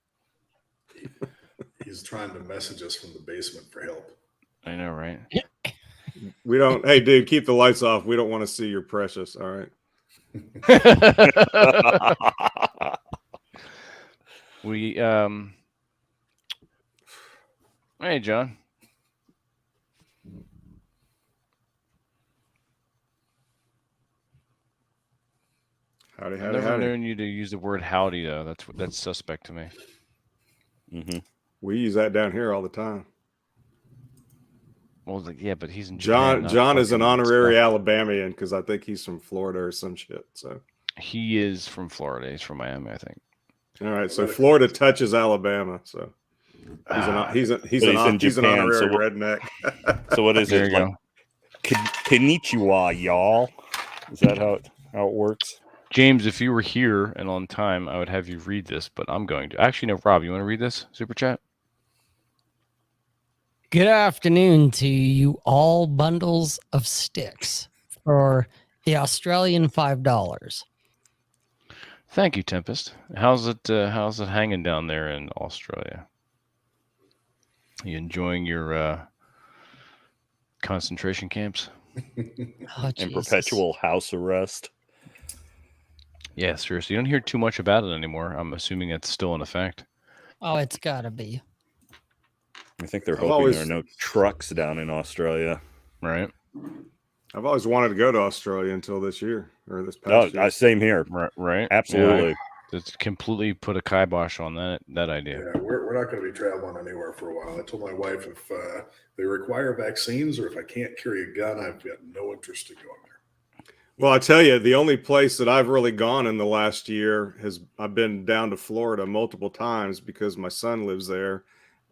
He's trying to message us from the basement for help. I know, right? We don't. Hey, dude, keep the lights off. We don't want to see your precious. All right. We Hey, John. Howdy, I've howdy, never howdy. known you to use the word howdy though. That's suspect to me. Mm-hmm. We use that down here all the time. Well, like, yeah, but he's in Japan, John is an honorary Alabamian because I think he's from Florida or some shit. So he is from Florida. He's from Miami, I think. all right, so Florida touches Alabama. So he's an honorary redneck. So what is there it? You like, go. Konnichiwa, y'all. Is that how it works? James, if you were here and on time, I would have you read this, but I'm going to. Actually, no, Rob, you want to read this super chat? Good afternoon to you all bundles of sticks for the Australian $5. Thank you, Tempest. How's it hanging down there in Australia? You enjoying your concentration camps? Oh, And perpetual house arrest. Yeah, seriously. You don't hear too much about it anymore. I'm assuming it's still in effect. Oh, it's gotta be. I think they're hoping there are no trucks down in Australia. Right. I've always wanted to go to Australia until this year or this past year. Same here. Right. Absolutely. Yeah. It's completely put a kibosh on that idea. Yeah, we're not going to be traveling anywhere for a while. I told my wife if they require vaccines or if I can't carry a gun, I've got no interest in going there. Well, I tell you, the only place that I've really gone in the last year I've been down to Florida multiple times because my son lives there,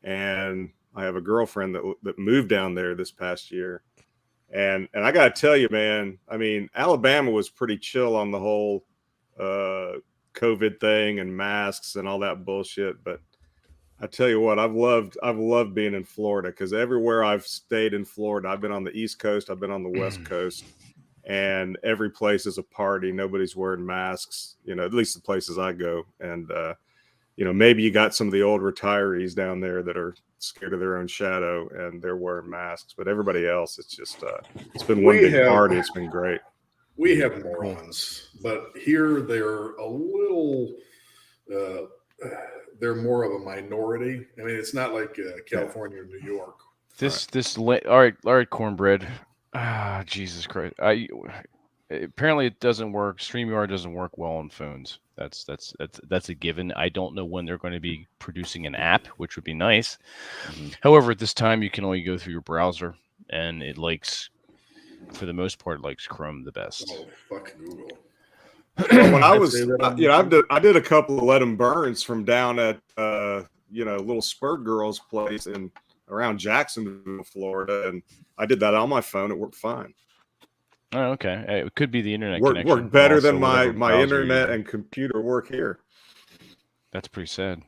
and I have a girlfriend that moved down there this past year. And I got to tell you, man, I mean, Alabama was pretty chill on the whole COVID thing and masks and all that bullshit. But I tell you what, I've loved being in Florida because everywhere I've stayed in Florida, I've been on the East Coast, I've been on the West Coast, and every place is a party. Nobody's wearing masks, at least the places I go. And, maybe you got some of the old retirees down there that are scared of their own shadow and they're wearing masks, but everybody else, it's just, it's been one big party. It's been great. We have morons, but here they're a little, they're more of a minority. I mean, it's not like California or New York. All right, Cornbread. Jesus Christ. apparently it doesn't work. StreamYard doesn't work well on phones. That's a given. I don't know when they're going to be producing an app, which would be nice. However, at this time, you can only go through your browser, and it likes, for the most part, likes Chrome the best. Oh, fuck Google. Well, when I was, I did a couple of let 'em burns from down at, little Spur Girls place in around Jacksonville, Florida, and I did that on my phone. It worked fine. Oh, okay. It could be the internet Worked connection. better also than my browser internet you're and computer work here. That's pretty sad.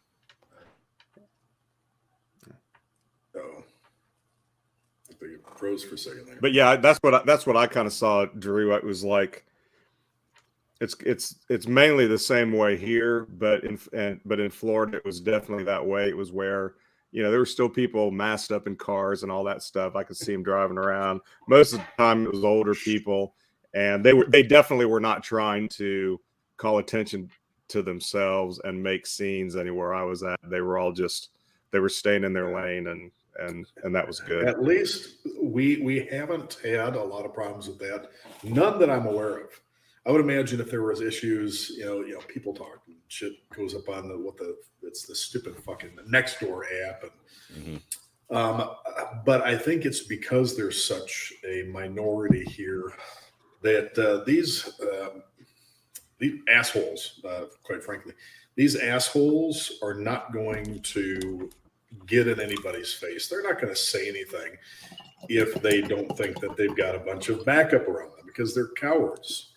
Oh, I think it froze for a second there. But yeah, that's what I kind of saw, Drew. It was like it's mainly the same way here, but in Florida it was definitely that way. It was where there were still people masked up in cars and all that stuff. I could see them driving around. Most of the time it was older people, and they definitely were not trying to call attention to themselves and make scenes anywhere I was at. They were all they were staying in their lane, and that was good. At least we haven't had a lot of problems with that. None that I'm aware of. I would imagine if there was issues, people talking shit goes up on it's the stupid fucking Nextdoor app, and but I think it's because there's such a minority here that these assholes, quite frankly, these assholes are not going to get in anybody's face. They're not going to say anything if they don't think that they've got a bunch of backup around them, because they're cowards.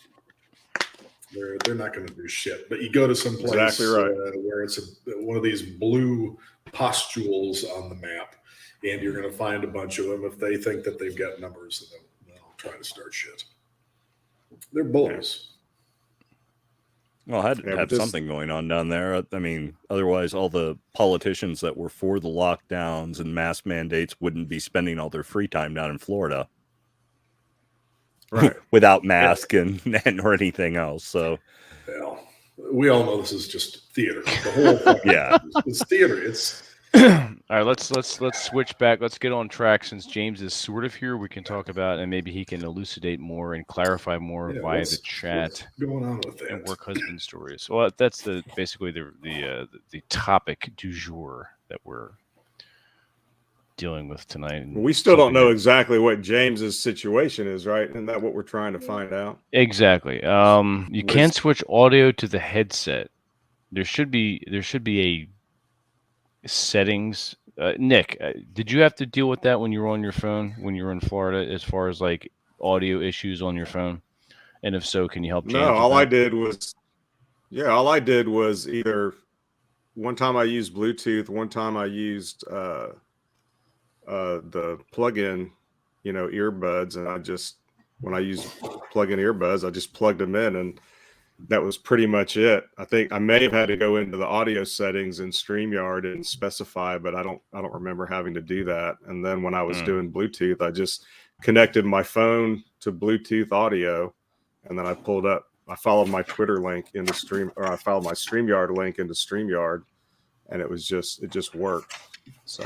They're not going to do shit. But you go to some place exactly right. Where it's one of these blue pustules on the map, and you're going to find a bunch of them. If they think that they've got numbers, then they'll try to start shit. They're bullies. Well, had something going on down there. I mean, otherwise, all the politicians that were for the lockdowns and mask mandates wouldn't be spending all their free time down in Florida. Right. Without mask and or anything else. So, well, we all know this is just theater. The whole it's theater. It's all right. Let's switch back. Let's get on track. Since James is sort of here, we can talk about, and maybe he can elucidate more and clarify more via the chat. What's going on with that? And work husband stories. Well, that's basically the topic du jour that we're dealing with tonight. We still don't know exactly what James's situation is, right? Isn't that what we're trying to find out? Exactly. You can switch audio to the headset. There should be a settings. Nick, did you have to deal with that when you were on your phone when you were in Florida, as far as like audio issues on your phone? And if so, can you help James? No, all I did was either one time I used Bluetooth, one time I used the plug-in, earbuds, and when I use plug-in earbuds, I just plugged them in, and that was pretty much it. I think I may have had to go into the audio settings in StreamYard and specify, but I don't remember having to do that. And then when I was doing Bluetooth, I just connected my phone to Bluetooth audio, and then I followed my Twitter link into I followed my StreamYard link into StreamYard, and it just worked. So,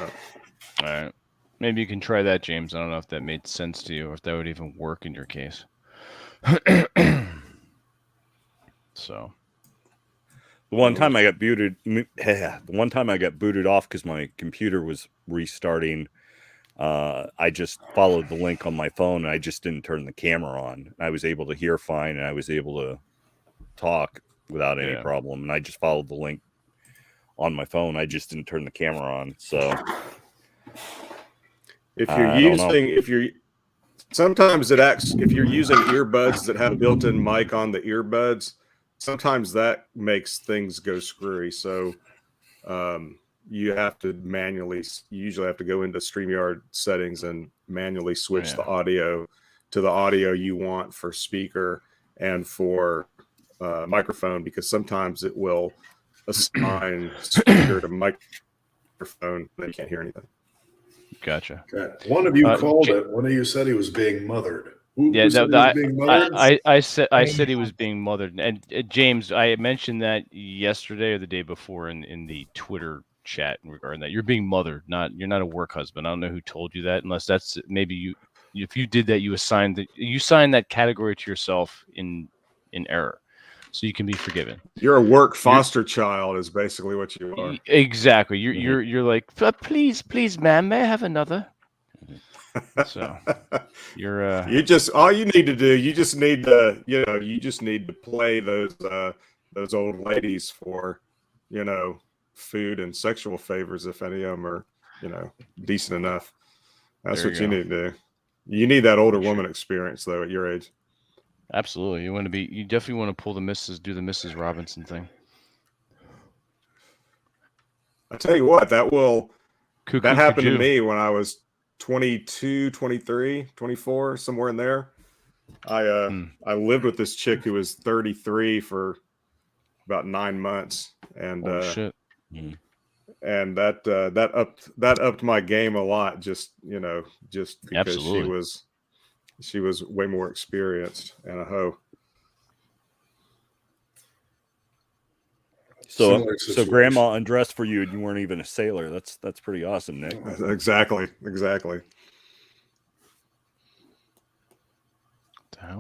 all right. Maybe you can try that, James. I don't know if that made sense to you or if that would even work in your case. So, the one time I got booted off because my computer was restarting. I just followed the link on my phone, and I just didn't turn the camera on. I was able to hear fine, and I was able to talk without any problem. And I just followed the link on my phone. I just didn't turn the camera on. So. If you're sometimes it acts, if you're using earbuds that have built-in mic on the earbuds, sometimes that makes things go screwy. So you usually have to go into StreamYard settings and manually switch the audio to the audio you want for speaker and for microphone, because sometimes it will assign speaker to microphone and they can't hear anything. Gotcha. Okay. One of you called it. One of you said he was being mothered. I said he was being mothered. And James, I mentioned that yesterday or the day before in the Twitter chat regarding that. You're being mothered. You're not a work husband. I don't know who told you that, unless that's maybe If you did that, you signed that category to yourself in error, so you can be forgiven. You're a work foster child, is basically what you are. Exactly. You're like, please, ma'am, may I have another? So you're you just all you need to do. You just need to you just need to play those old ladies for food and sexual favors if any of them are decent enough. That's what you need to do. You need that older woman experience though at your age. Absolutely. You definitely want to pull do the Mrs. Robinson thing. I tell you what, that happened to Cuckoo. me when I was 22, 23, 24, somewhere in there. I lived with this chick who was 33 for about 9 months, and shit. And that upped my game a lot, just because Absolutely. she was way more experienced and a hoe. So grandma undressed for you and you weren't even a sailor. That's pretty awesome, Nick. Exactly.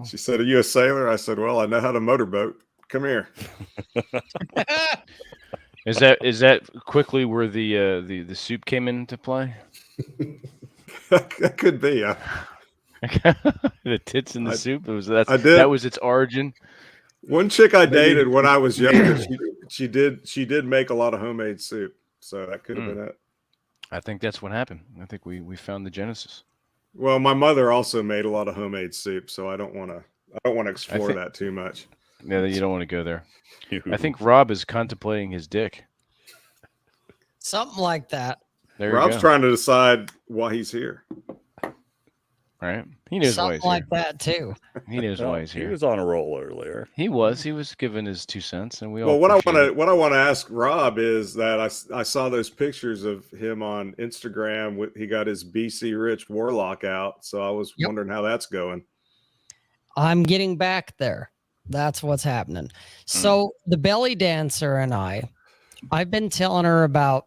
She said, "Are you a sailor?" I said, "Well, I know how to motorboat. Come here." Is that quickly where the soup came into play? That could be. The tits in the soup. That was its origin. One chick I dated when I was younger, she did make a lot of homemade soup, so that could have been it. I think that's what happened. I think we found the genesis. Well, my mother also made a lot of homemade soup, so I don't want to explore that too much. Yeah, you don't want to go there. I think Rob is contemplating his dick. Something like that. Rob's trying to decide why he's here. Right? He knows something why he's like here. that too. He knows why he's here. He was on a roll earlier. He was giving his 2 cents, and we all. Well, what I want to ask Rob is that I saw those pictures of him on Instagram. He got his BC Rich Warlock out, so I was wondering how that's going. I'm getting back there. That's what's happening. So the belly dancer and I've been telling her about,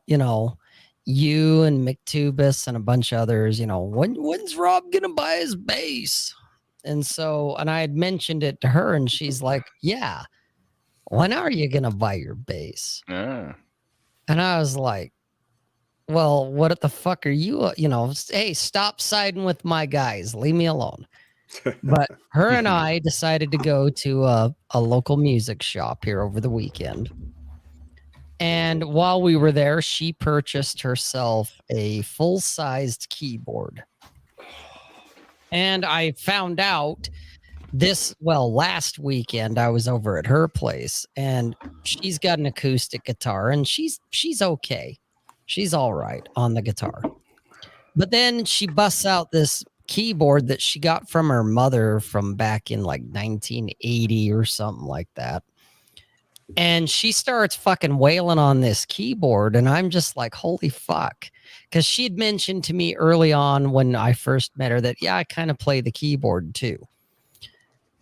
you and McTubus and a bunch of others, when's Rob going to buy his bass? And I had mentioned it to her and she's like, yeah, when are you going to buy your bass? And I was like, well, what the fuck are you, hey, stop siding with my guys. Leave me alone. But her and I decided to go to a local music shop here over the weekend. And while we were there, she purchased herself a full-sized keyboard. And I found out last weekend I was over at her place and she's got an acoustic guitar and she's okay. She's all right on the guitar. But then she busts out this keyboard that she got from her mother from back in like 1980 or something like that. And she starts fucking wailing on this keyboard. And I'm just like, holy fuck. Because she'd mentioned to me early on when I first met her that, yeah, I kind of play the keyboard too.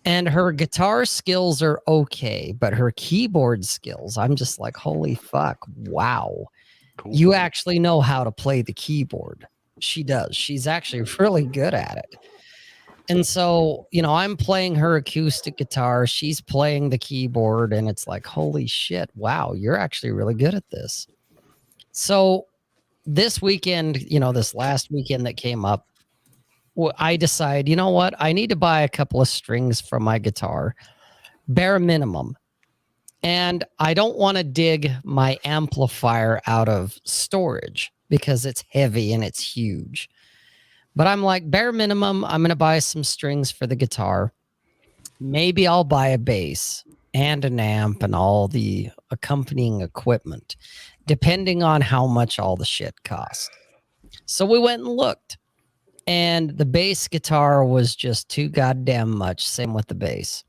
And her guitar skills are okay, but her keyboard skills, I'm just like, holy fuck. Wow. Cool. You actually know how to play the keyboard. She does. She's actually really good at it. And so, I'm playing her acoustic guitar. She's playing the keyboard. And it's like, holy shit. Wow. You're actually really good at this. So this weekend, this last weekend that came up, I decide, you know what? I need to buy a couple of strings from my guitar, bare minimum. And I don't want to dig my amplifier out of storage because it's heavy and it's huge. But I'm like, bare minimum, I'm going to buy some strings for the guitar. Maybe I'll buy a bass and an amp and all the accompanying equipment, depending on how much all the shit costs. So we went and looked. And the bass guitar was just too goddamn much. Same with the bass.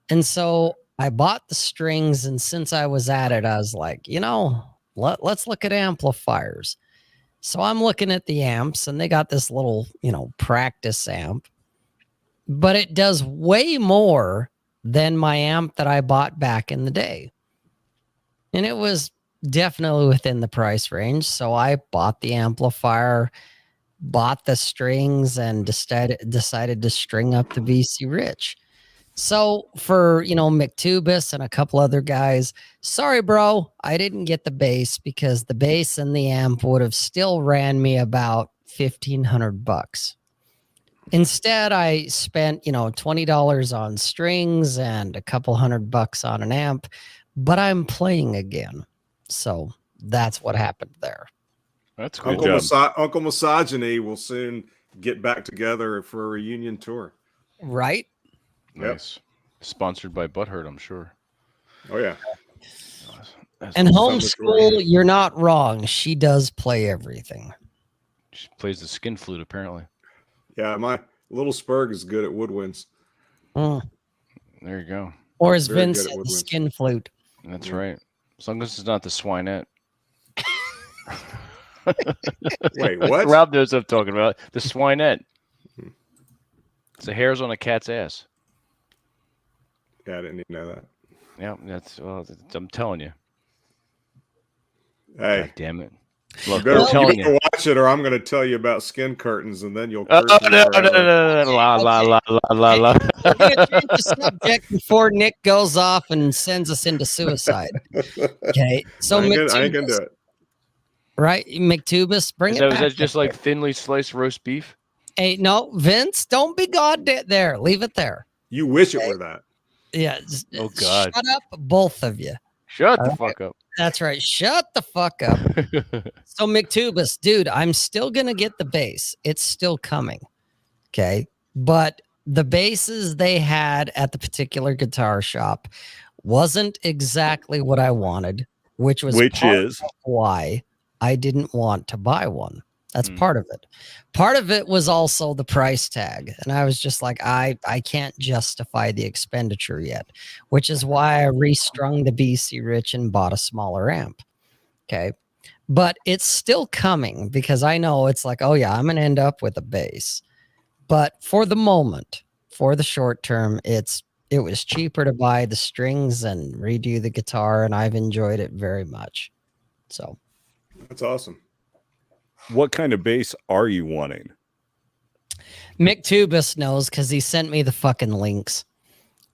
And so I bought the strings. And since I was at it, I was like, let's look at amplifiers. So I'm looking at the amps and they got this little, practice amp, but it does way more than my amp that I bought back in the day. And it was definitely within the price range. So I bought the amplifier, bought the strings and decided to string up the BC Rich. So for, McTubis and a couple other guys, sorry, bro, I didn't get the bass because the bass and the amp would have still ran me about $1,500. Instead, I spent, $20 on strings and a couple $100 on an amp, but I'm playing again. So that's what happened there. That's good. Uncle Misogyny will soon get back together for a reunion tour. Right? Nice. Yep. Sponsored by Butthurt, I'm sure. Oh, yeah. And homeschool, you're not wrong. She does play everything. She plays the skin flute, apparently. Yeah, my little Spurg is good at woodwinds. Mm. There you go. Or as Vince said, the skin flute. That's right. As long as it's not the swinette. Wait, what? Rob knows what I'm talking about. The swinette. It's the hairs on a cat's ass. Yeah, I didn't even know that. Yeah, I'm telling you. Hey, God damn it! Look, you I'm telling you. Watch it, or I'm going to tell you about skin curtains, and then you'll. No, la la la la la. We're going to change the subject before Nick goes off and sends us into suicide. Okay, so I ain't gonna do it. Right, McTubis, bring it back. Is that just like thinly sliced roast beef? Hey, no, Vince, don't be goddamn there. Leave it there. You wish it were that. Yeah. Oh God. Shut up, both of you. Shut the fuck up. That's right. Shut the fuck up. So McTubis, dude, I'm still gonna get the bass. It's still coming. Okay, but the basses they had at the particular guitar shop wasn't exactly what I wanted, which is why I didn't want to buy one. That's part of it. Part of it was also the price tag. And I was just like, I can't justify the expenditure yet, which is why I restrung the BC Rich and bought a smaller amp. Okay. But it's still coming because I know it's like, oh yeah, I'm going to end up with a bass. But for the moment, for the short term, it was cheaper to buy the strings and redo the guitar. And I've enjoyed it very much. So that's awesome. What kind of bass are you wanting? McTubis knows because he sent me the fucking links.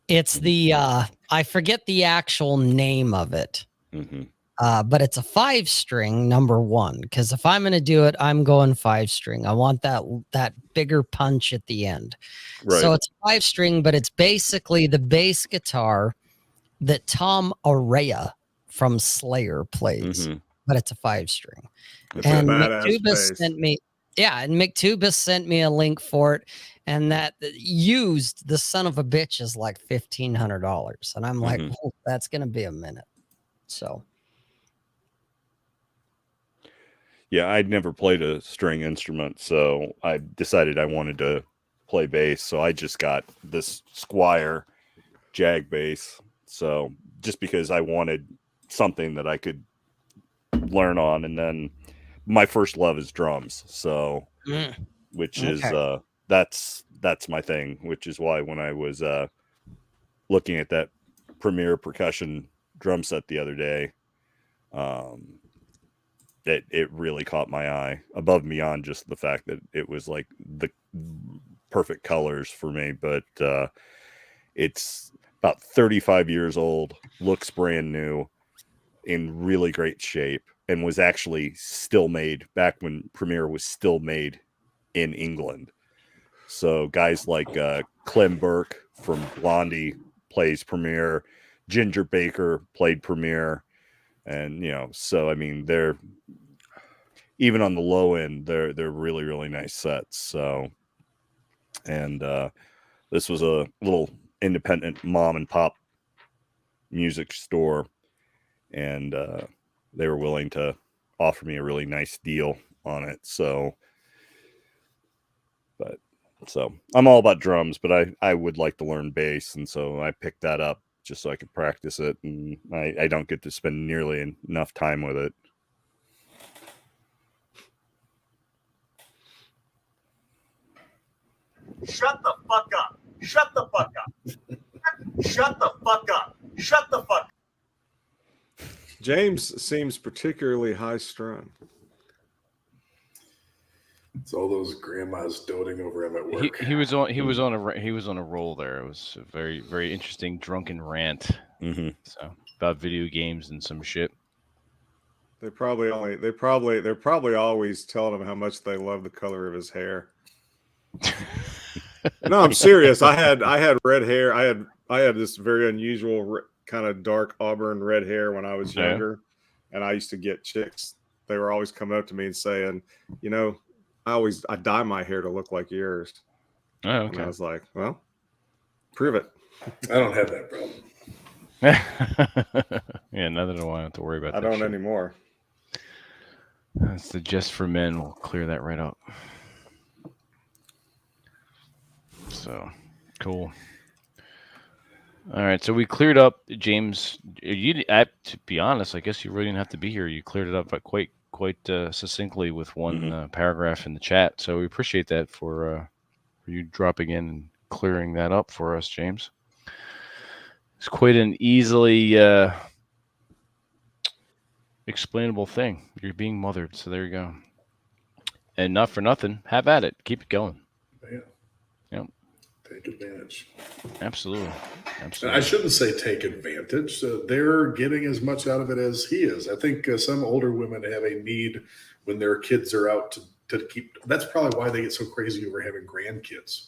It's the I forget the actual name of it, but it's a 5-string number 1. Because if I'm gonna do it, I'm going 5-string. I want that bigger punch at the end. Right. So it's a 5-string, but it's basically the bass guitar that Tom Araya from Slayer plays. But it's a 5-string. And McTubis sent me a link for it, and that used the son of a bitch is like $1,500, and I'm like, oh, that's gonna be a minute. So, yeah, I'd never played a string instrument, so I decided I wanted to play bass. So I just got this Squier Jag bass. So just because I wanted something that I could learn on, and then my first love is drums, so which is that's my thing, which is why when I was looking at that Premier percussion drum set the other day, it really caught my eye, above and beyond just the fact that it was like the perfect colors for me. But it's about 35 years old, looks brand new, in really great shape, and was actually still made back when Premier was still made in England. So guys like Clem Burke from Blondie plays Premier, Ginger Baker played Premier, and so I mean they're even on the low end, they're really, really nice sets. So, and this was a little independent mom and pop music store, and they were willing to offer me a really nice deal on it. So I'm all about drums, but I would like to learn bass. And so I picked that up just so I could practice it. And I don't get to spend nearly enough time with it. Shut the fuck up. Shut the fuck up. Shut the fuck up. Shut the fuck up. James seems particularly high strung. It's all those grandmas doting over him at work. He was on a roll there. It was a very, very interesting drunken rant. Mm-hmm. So about video games and some shit. They're probably always telling him how much they love the color of his hair. No, I'm serious. I had red hair. I had this very unusual kind of dark auburn red hair when I was younger, and I used to get chicks. They were always coming up to me and saying, you know, I dye my hair to look like yours. Oh, okay. And I was like, well, prove it. I don't have that problem. Yeah, neither do I have to worry about that. I don't shit anymore. That's the Just for Men. We'll clear that right up. So, cool. All right, so we cleared up James. To be honest, I guess you really didn't have to be here. You cleared it up quite succinctly with one paragraph in the chat. So we appreciate that for you dropping in and clearing that up for us, James. It's quite an easily explainable thing. You're being mothered, so there you go. And not for nothing, have at it. Keep it going. Yeah. Yep. Take advantage. Absolutely. I shouldn't say take advantage. They're getting as much out of it as he is. I think some older women have a need when their kids are out to keep. That's probably why they get so crazy over having grandkids.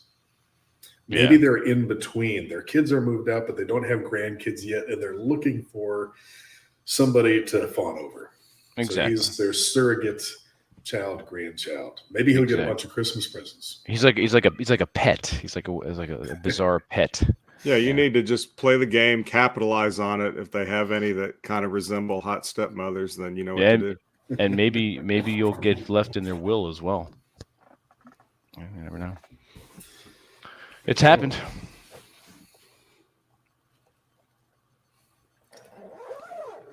Maybe they're in between. Their kids are moved out, but they don't have grandkids yet, and they're looking for somebody to fawn over. Exactly. So he's their surrogate grandchild. Maybe he'll get a bunch of Christmas presents. He's like a pet. He's like a bizarre pet. Yeah, you need to just play the game, capitalize on it. If they have any that kind of resemble hot stepmothers, then you know what to do. And maybe you'll get left in their will as well. You never know. It's happened.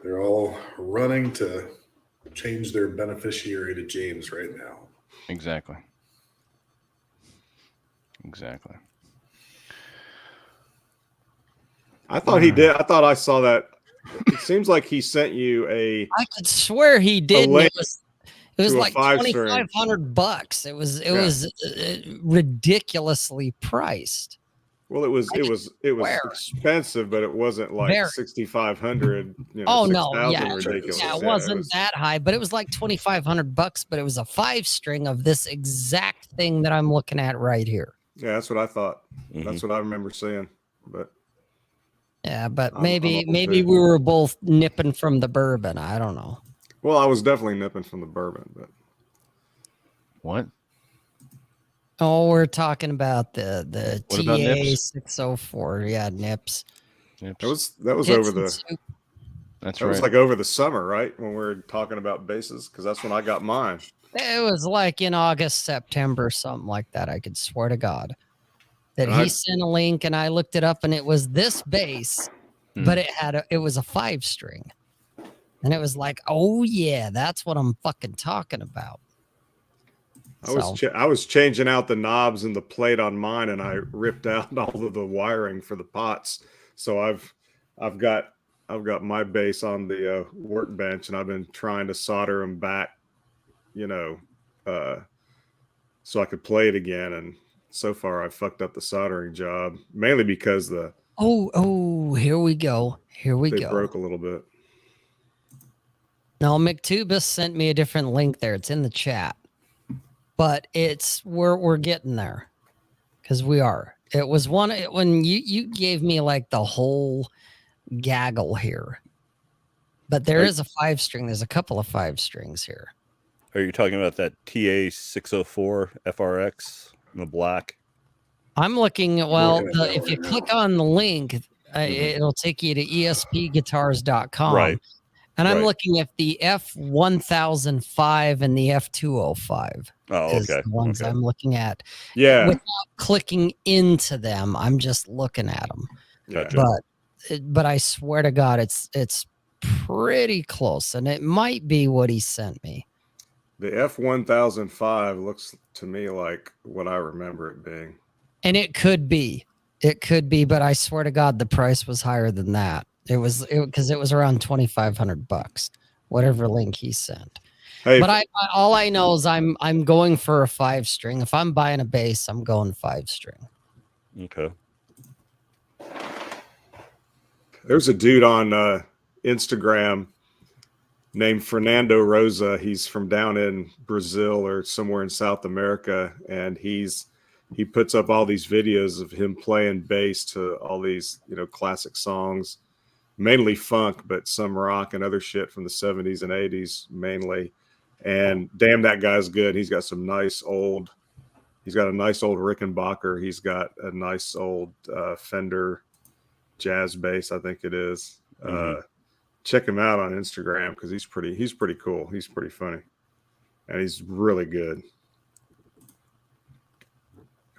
They're all running to change their beneficiary to James right now. Exactly. I thought he did. I thought I saw that. It seems like he sent you a. I could swear he did. It was like $2,500. It was ridiculously priced. Well, it was expensive, but it wasn't like 6,500. Oh no, ridiculous. Yeah, it wasn't that high, but it was like $2,500. But it was a 5-string of this exact thing that I'm looking at right here. Yeah, that's what I thought. That's what I remember seeing. But yeah, but maybe we were both nipping from the bourbon. I don't know. Well, I was definitely nipping from the bourbon, but what? Oh, we're talking about the TA 604. Yeah, nips. That was over the. That's right. It was like over the summer, right? When we were talking about bases, because that's when I got mine. It was like in August, September, something like that. I could swear to God that he sent a link, and I looked it up, and it was this base, but it was a 5-string, and it was like, oh yeah, that's what I'm fucking talking about. I was changing out the knobs and the plate on mine, and I ripped out all of the wiring for the pots. So I've got my base on the workbench, and I've been trying to solder them back, so I could play it again. And so far, I fucked up the soldering job, mainly because here we go. They broke a little bit. No, McTubus sent me a different link there. It's in the chat. But we're getting there, because we are. It was when you gave me like the whole gaggle here, but there is a 5-string. There's a couple of 5-strings here. Are you talking about that TA 604 FRX in the black? I'm looking at if you click on the link, it'll take you to espguitars.com. Right. And I'm looking at the F1005 and the F205. Oh, okay. The ones I'm looking at. Yeah. Without clicking into them, I'm just looking at them. Gotcha. But I swear to God, it's pretty close, and it might be what he sent me. The F1005 looks to me like what I remember it being. And it could be, but I swear to God, the price was higher than that. Because it was around $2,500, whatever link he sent. Hey, But all I know is I'm going for a 5-string. If I'm buying a bass, I'm going 5-string. Okay. there's a dude on Instagram named Fernando Rosa. He's from down in Brazil or somewhere in South America, and he puts up all these videos of him playing bass to all these, you know, classic songs, mainly funk, but some rock and other shit from the 70s and 80s mainly. And damn, that guy's good. He's got a nice old Rickenbacker. He's got a nice old Fender jazz bass, I think it is. Check him out on Instagram because he's pretty cool. He's pretty funny, and he's really good.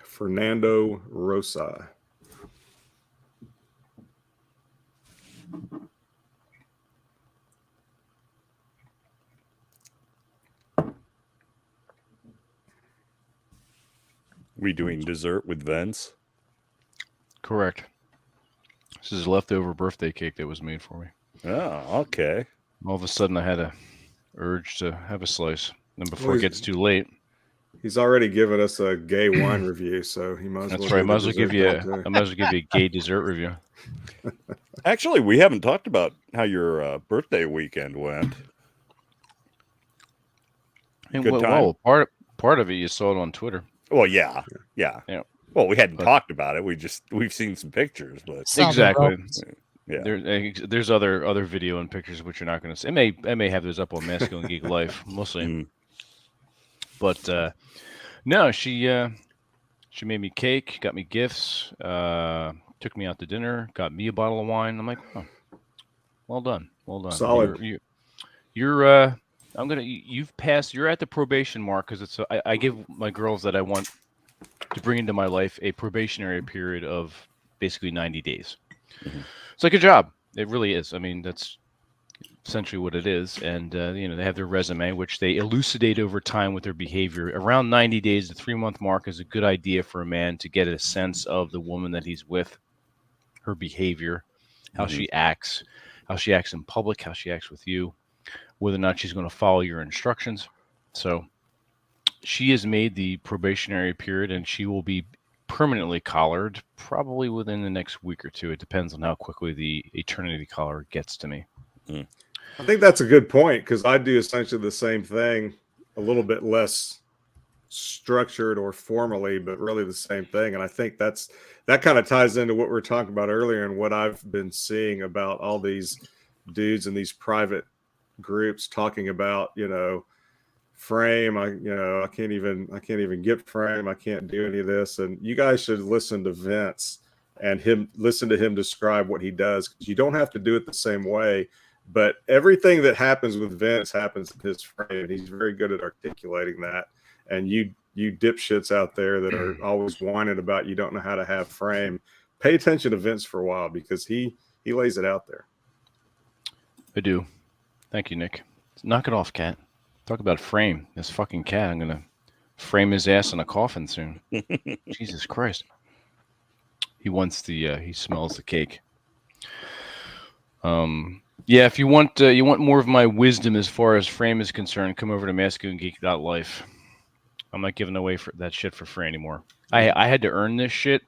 Fernando Rosa. We doing dessert with Vince? Correct. This is leftover birthday cake that was made for me. Oh, okay. All of a sudden, I had a urge to have a slice. And before it gets too late, he's already given us a gay wine review, so he might as well. That's right. I might as well give you a gay dessert review. Actually, we haven't talked about how your birthday weekend went. And Good time? well, part of it you saw it on Twitter. Well, yeah. Well, we hadn't But- talked about it. We've seen some pictures, but Exactly. yeah. There's other video and pictures which you're not going to see. I may have those up on Masculine Geek Life. We'll see. But no, she made me cake, got me gifts, took me out to dinner, got me a bottle of wine. I'm like, oh, well done. Solid. You've passed. You're at the probation mark because it's. I give my girls that I want to bring into my life a probationary period of basically 90 days. It's like a job. It really is. I mean, that's essentially what it is. And they have their resume, which they elucidate over time with their behavior. Around 90 days, the 3-month mark is a good idea for a man to get a sense of the woman that he's with, her behavior, how she acts in public, how she acts with you, whether or not she's going to follow your instructions. So she has made the probationary period, and she will be permanently collared probably within the next week or two. It depends on how quickly the eternity collar gets to me. I think that's a good point because I do essentially the same thing, a little bit less structured or formally, but really the same thing. And I think that kind of ties into what we were talking about earlier and what I've been seeing about all these dudes in these private groups talking about, frame. I can't even get frame. I can't do any of this. And you guys should listen to Vince and listen to him describe what he does. You don't have to do it the same way, but everything that happens with Vince happens in his frame. And he's very good at articulating that. And you dipshits out there that are always whining about you don't know how to have frame, pay attention to Vince for a while because he lays it out there. I do. Thank you, Nick. Knock it off, cat. Talk about frame. This fucking cat. I'm going to frame his ass in a coffin soon. Jesus Christ. He smells the cake. Yeah, if you want more of my wisdom as far as frame is concerned, come over to masculinegeek.life. I'm not giving away that shit for free anymore. I had to earn this shit.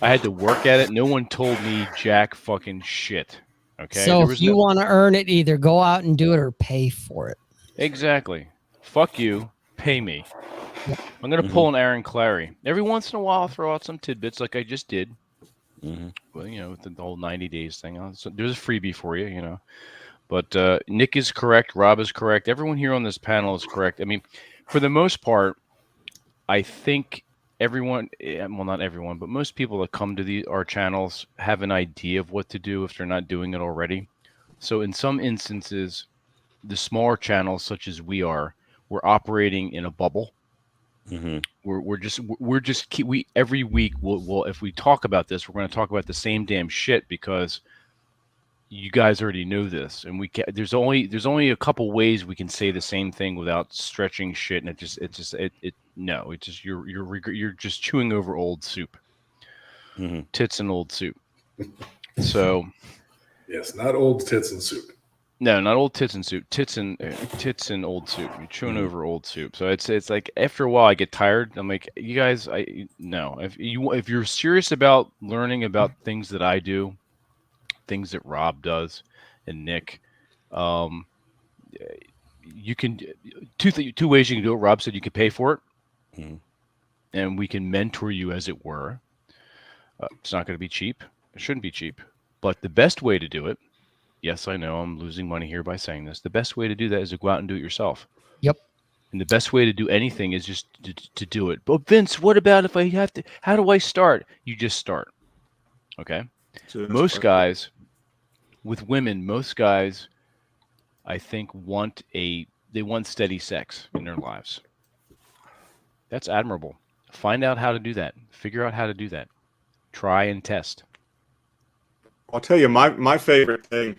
I had to work at it. No one told me jack fucking shit. Okay. So if you want to earn it, either go out and do it or pay for it. Exactly. Fuck you. Pay me. I'm going to pull an Aaron Clary. Every once in a while, I'll throw out some tidbits like I just did. Well, with the whole 90 days thing. So there's a freebie for you, But Nick is correct. Rob is correct. Everyone here on this panel is correct. I mean, for the most part, I think everyone, well, not everyone, but most people that come to our channels have an idea of what to do if they're not doing it already. So in some instances, the smaller channels, such as we're operating in a bubble. Every week we'll if we talk about this, we're going to talk about the same damn shit because you guys already know this, and there's only a couple ways we can say the same thing without stretching shit, and you're just chewing over old soup, tits and old soup. So yes, not old tits and soup. No, not old tits and soup. Tits and old soup. You're chewing over old soup. So it's like after a while I get tired. I'm like, you guys, no. If you're serious about learning about things that I do, things that Rob does, and Nick, you can two ways you can do it. Rob said you can pay for it, and we can mentor you, as it were. It's not going to be cheap. It shouldn't be cheap. But the best way to do it. Yes, I know I'm losing money here by saying this. The best way to do that is to go out and do it yourself. Yep. And the best way to do anything is just to do it. But Vince, what about if I have to? How do I start? You just start. Okay. Most guys, with women, most guys, I think they want steady sex in their lives. That's admirable. Find out how to do that. Figure out how to do that. Try and test. I'll tell you my favorite thing.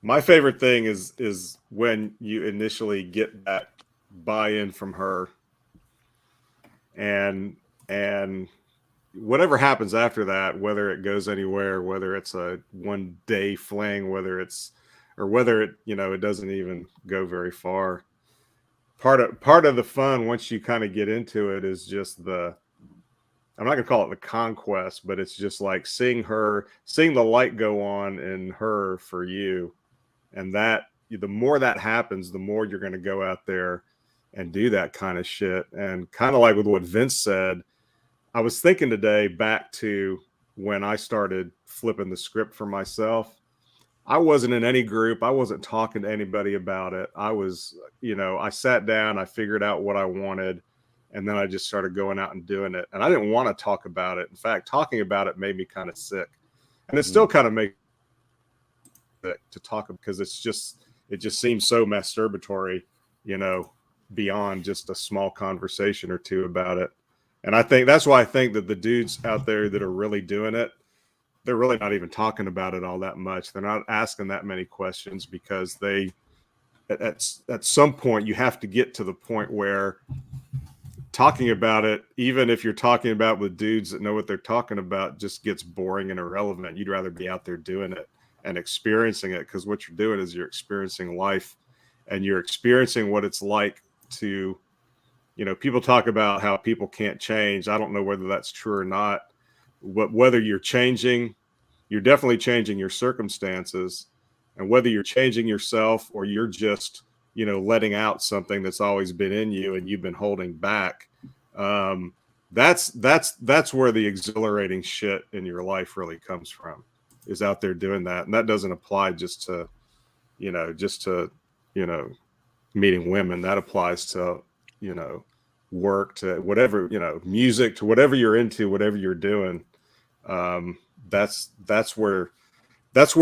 My favorite thing is when you initially get that buy-in from her, and whatever happens after that, whether it goes anywhere, whether it's a 1-day fling, whether it it doesn't even go very far. Part of the fun once you kind of get into it is just I'm not gonna call it the conquest, but it's just like seeing the light go on in her for you. And that the more that happens, the more you're going to go out there and do that kind of shit. And kind of like with what Vince said, I was thinking today back to when I started flipping the script for myself. I wasn't in any group. I wasn't talking to anybody about it. I was, I sat down, I figured out what I wanted, and then I just started going out and doing it. And I didn't want to talk about it. In fact, talking about it made me kind of sick. And it still kind of makes to talk, because it just seems so masturbatory, beyond just a small conversation or two about it. And I think that's why I think that the dudes out there that are really doing it, they're really not even talking about it all that much. They're not asking that many questions, because at some point you have to get to the point where talking about it, even if you're talking about with dudes that know what they're talking about, just gets boring and irrelevant. You'd rather be out there doing it and experiencing it, because what you're doing is you're experiencing life, and you're experiencing what it's like to, people talk about how people can't change. I don't know whether that's true or not. Whether you're changing, you're definitely changing your circumstances, and whether you're changing yourself or you're just, letting out something that's always been in you and you've been holding back. That's where the exhilarating shit in your life really comes from, is out there doing that. And that doesn't apply just to meeting women. That applies to, work, to whatever, music, to whatever you're into, whatever you're doing. That's where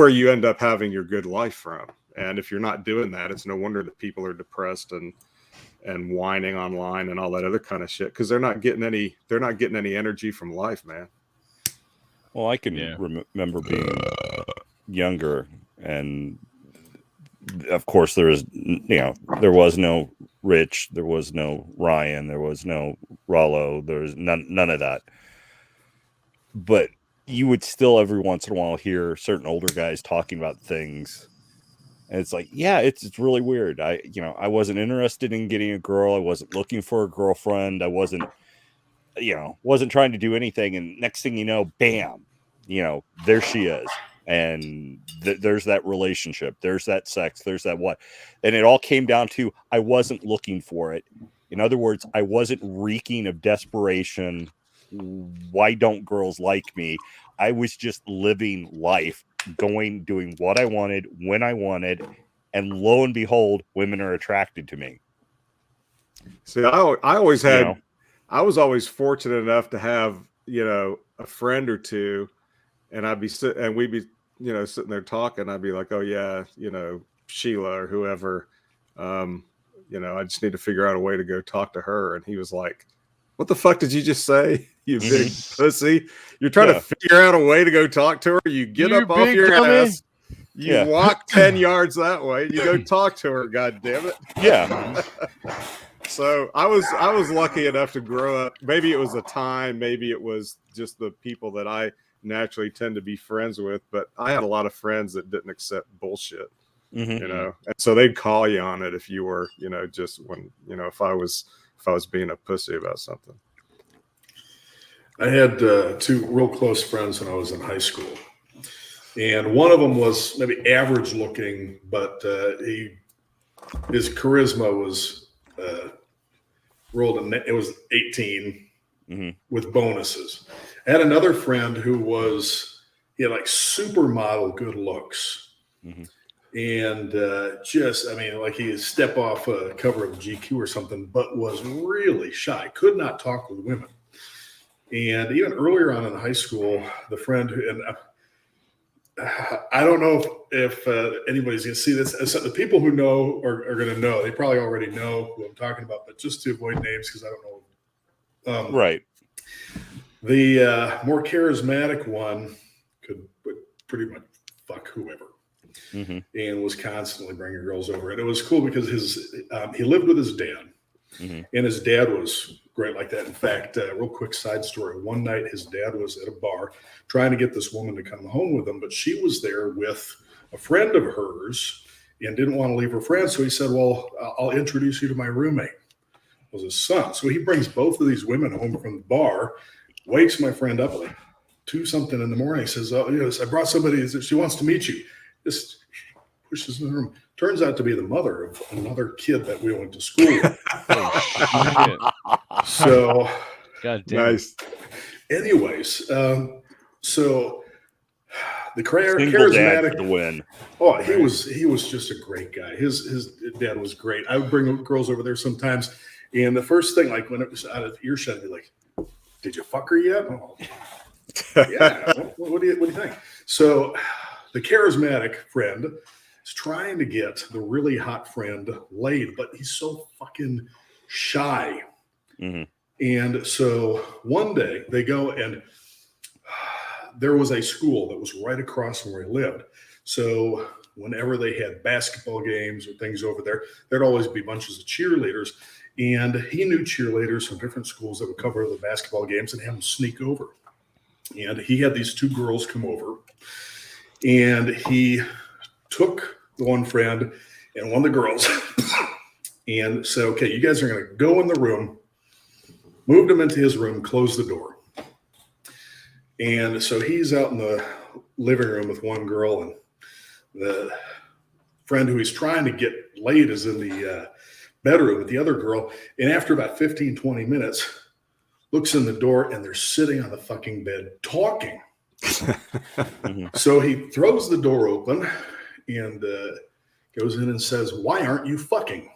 you end up having your good life from. And if you're not doing that, it's no wonder that people are depressed and whining online and all that other kind of shit, because they're not getting any energy from life, man. Well, I can remember being younger, and of course there was no Rich, there was no Ryan, there was no Rollo, there was none of that. But you would still every once in a while hear certain older guys talking about things, and it's like, yeah, it's really weird. I wasn't interested in getting a girl. I wasn't looking for a girlfriend. I wasn't trying to do anything. And next thing you know, bam, there she is. And there's that relationship. There's that sex. There's that what. And it all came down to, I wasn't looking for it. In other words, I wasn't reeking of desperation. Why don't girls like me? I was just living life, doing what I wanted, when I wanted. And lo and behold, women are attracted to me. See, I always had, I was always fortunate enough to have, a friend or two, and we'd be, sitting there talking. I'd be like, oh yeah, Sheila or whoever, I just need to figure out a way to go talk to her. And he was like, what the fuck did you just say? You big pussy. You're trying to figure out a way to go talk to her. You get up off your ass. You walk 10 yards that way. You go talk to her. God damn it. Yeah. So I was lucky enough to grow up. Maybe it was a time. Maybe it was just the people that I naturally tend to be friends with, but I had a lot of friends that didn't accept bullshit, Mhm. you know, and so they'd call you on it if you were, you know, just when, you know, if I was being a pussy about something. I had two real close friends when I was in high school, and one of them was maybe average looking, but his charisma was rolled in, it was 18 with bonuses. I had another friend who he had like supermodel good looks. And just, I mean, like he step off a cover of GQ or something, but was really shy, could not talk with women. And even earlier on in high school, the friend who, and I don't know if anybody's going to see this. The people who know are going to know. They probably already know who I'm talking about, but just to avoid names because I don't know. Right. The more charismatic one would pretty much fuck whoever. And was constantly bringing girls over. And it was cool because he lived with his dad. And his dad was great like that. In fact, real quick side story. One night, his dad was at a bar trying to get this woman to come home with him, but she was there with a friend of hers and didn't want to leave her friend. So he said, well, I'll introduce you to my roommate. It was his son. So he brings both of these women home from the bar, wakes my friend up at like 2-something in the morning, says, oh, yes, I brought somebody. She wants to meet you. Just pushes in the room. Turns out to be the mother of another kid that we went to school with. So, God damn. Nice. Anyways, so the Charismatic charismatic the win. Oh, he was just a great guy. His dad was great. I would bring girls over there sometimes, and the first thing, like when it was out of earshot, I'd be like, "Did you fuck her yet?" Oh, yeah. What do you think? So, the charismatic friend is trying to get the really hot friend laid, but he's so fucking shy. And so one day they go, and there was a school that was right across from where he lived. So whenever they had basketball games or things over there, there'd always be bunches of cheerleaders. And he knew cheerleaders from different schools that would cover the basketball games and have them sneak over. And he had these two girls come over, and he took the one friend and one of the girls and said, okay, you guys are going to go in the room, moved him into his room, closed the door. And so he's out in the living room with one girl, and the friend who he's trying to get laid is in the bedroom with the other girl. And after about 15, 20 minutes, looks in the door, and they're sitting on the fucking bed talking. So he throws the door open and goes in and says, why aren't you fucking?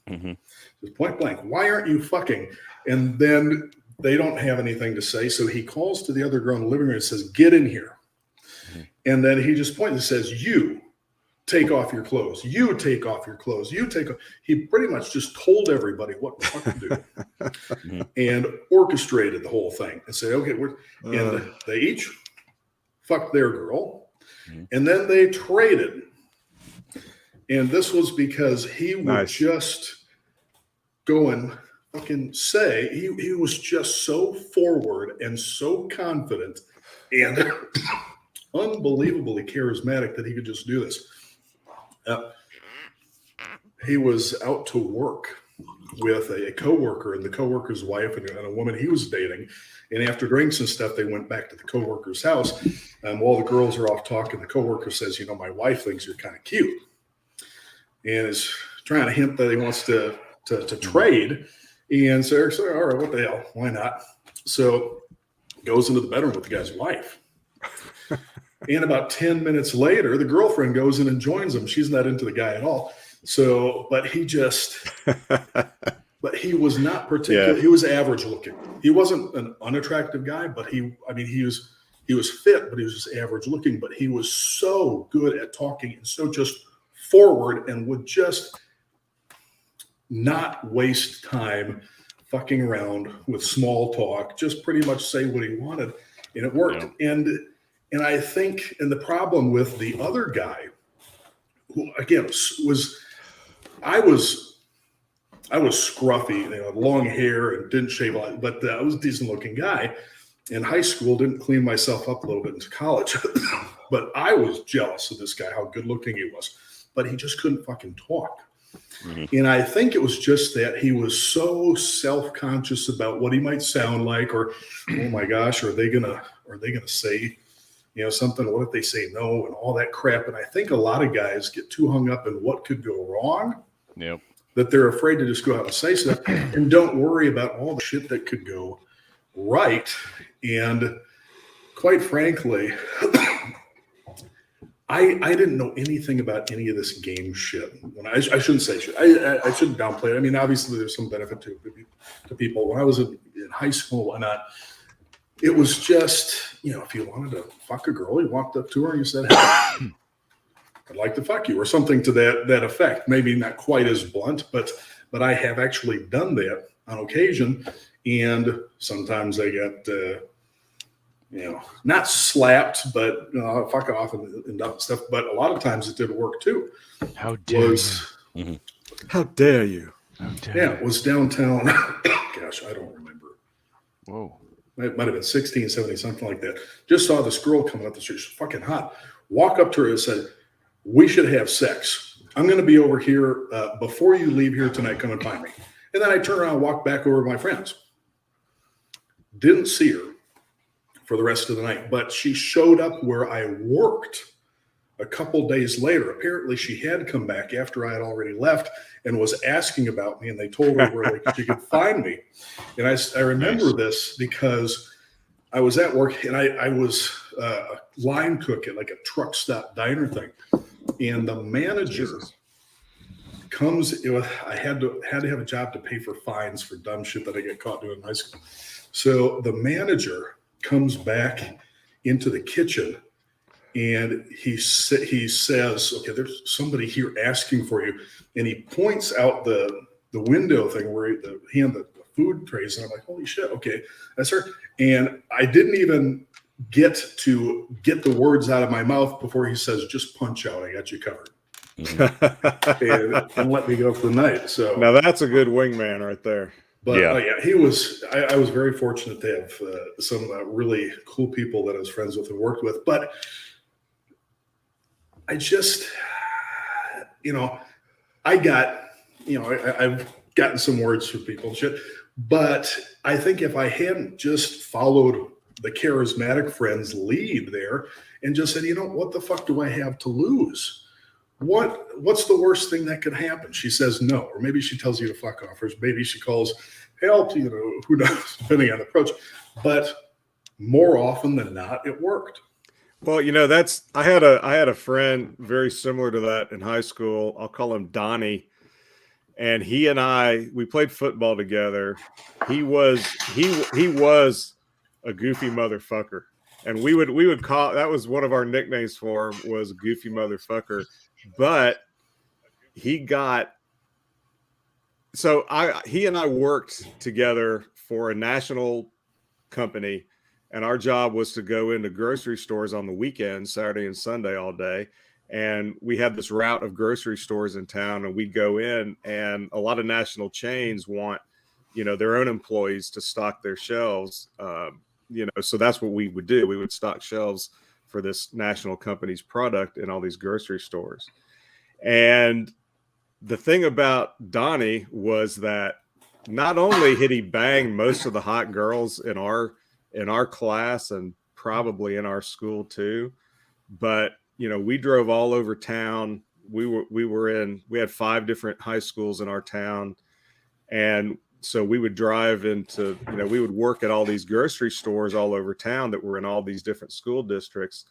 Says point blank, why aren't you fucking? And then they don't have anything to say. So he calls to the other girl in the living room and says, get in here. And then he just points and says, you take off your clothes. You take off your clothes. You take off. He pretty much just told everybody what the fuck to do and orchestrated the whole thing and said, okay, and they each fucked their girl. And then they traded. And this was because he would just go and fucking say, he was just so forward and so confident and unbelievably charismatic that he could just do this. He was out to work with a coworker and the coworker's wife and a woman he was dating. And after drinks and stuff, they went back to the coworker's house. And while the girls are off talking, the coworker says, you know, my wife thinks you're kind of cute. And is trying to hint that he wants to trade. And so Eric said, all right, what the hell? Why not? So goes into the bedroom with the guy's wife. And about 10 minutes later, the girlfriend goes in and joins him. She's not into the guy at all. So, but he was not particularly, he was average looking. He wasn't an unattractive guy, but he was fit, but he was just average looking, but he was so good at talking and so just forward and would just not waste time fucking around with small talk, just pretty much say what he wanted. And it worked. Yeah. And I think, and the problem with the other guy, who again was, I was scruffy, you know, long hair and didn't shave a lot, but I was a decent looking guy. in high school, didn't clean myself up a little bit into college, but I was jealous of this guy, how good looking he was, but he just couldn't fucking talk. Mm-hmm. And I think it was just that he was so self-conscious about what he might sound like, or, oh my gosh, are they gonna say, something? What if they say no, and all that crap? And I think a lot of guys get too hung up in what could go wrong. Yep. That they're afraid to just go out and say stuff and don't worry about all the shit that could go right. And quite frankly, I didn't know anything about any of this game shit. When I shouldn't say shit. I shouldn't downplay it. I mean, obviously there's some benefit to people. When I was in high school and whatnot, it was just, if you wanted to fuck a girl, you walked up to her and you said, hey, I'd like to fuck you, or something to that effect. Maybe not quite as blunt, but I have actually done that on occasion. And sometimes I got, not slapped, but fuck off and stuff. But a lot of times it did work too. How dare you? How dare you? It was downtown. Gosh, I don't remember. Whoa. It might have been 16, 17, something like that. Just saw this girl coming up the street. She's fucking hot. Walk up to her and said, we should have sex. I'm going to be over here before you leave here tonight. Come and find me. And then I turn around and walk back over to my friends. Didn't see her for the rest of the night, but she showed up where I worked a couple days later. Apparently she had come back after I had already left and was asking about me, and they told her where she could find me. And I remember this because I was at work and I was a line cook at like a truck stop diner thing. And the manager comes, I had to have a job to pay for fines for dumb shit that I get caught doing in high school. So the manager comes back into the kitchen and he says, okay, there's somebody here asking for you. And he points out the window thing where he had the food trays. And I'm like, holy shit, okay, that's her. And I didn't even get to get the words out of my mouth before he says, just punch out. I got you covered. and let me go for the night. So now that's a good wingman right there. But he was. I was very fortunate to have some really cool people that I was friends with and worked with. But I just, I got, I've gotten some words from people and shit. But I think if I hadn't just followed the charismatic friend's lead there and just said, what the fuck do I have to lose? What's the worst thing that could happen? She says no, or maybe she tells you to fuck off, or maybe she calls help, who knows, depending on the approach. But more often than not, it worked. Well, I had a friend very similar to that in high school. I'll call him Donnie. And he and we played football together. He was a goofy motherfucker. And we would call, that was one of our nicknames for him, was goofy motherfucker. But he and I worked together for a national company, and our job was to go into grocery stores on the weekends, Saturday and Sunday all day. And we had this route of grocery stores in town, and we'd go in, and a lot of national chains want, their own employees to stock their shelves. So that's what we would do. We would stock shelves for this national company's product in all these grocery stores. And the thing about Donnie was that not only had he banged most of the hot girls in our class and probably in our school too, but we drove all over town. We had 5 different high schools in our town, and so we would drive into, we would work at all these grocery stores all over town that were in all these different school districts.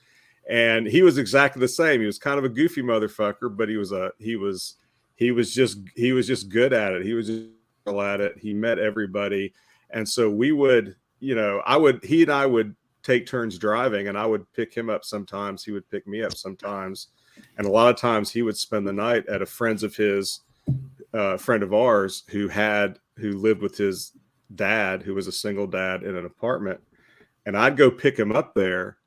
And he was exactly the same. He was kind of a goofy motherfucker, but he was just good at it. He was just at it. He met everybody. And so we would, he and I would take turns driving, and I would pick him up sometimes. He would pick me up sometimes. And a lot of times he would spend the night at a friend of ours who lived with his dad, who was a single dad in an apartment. And I'd go pick him up there.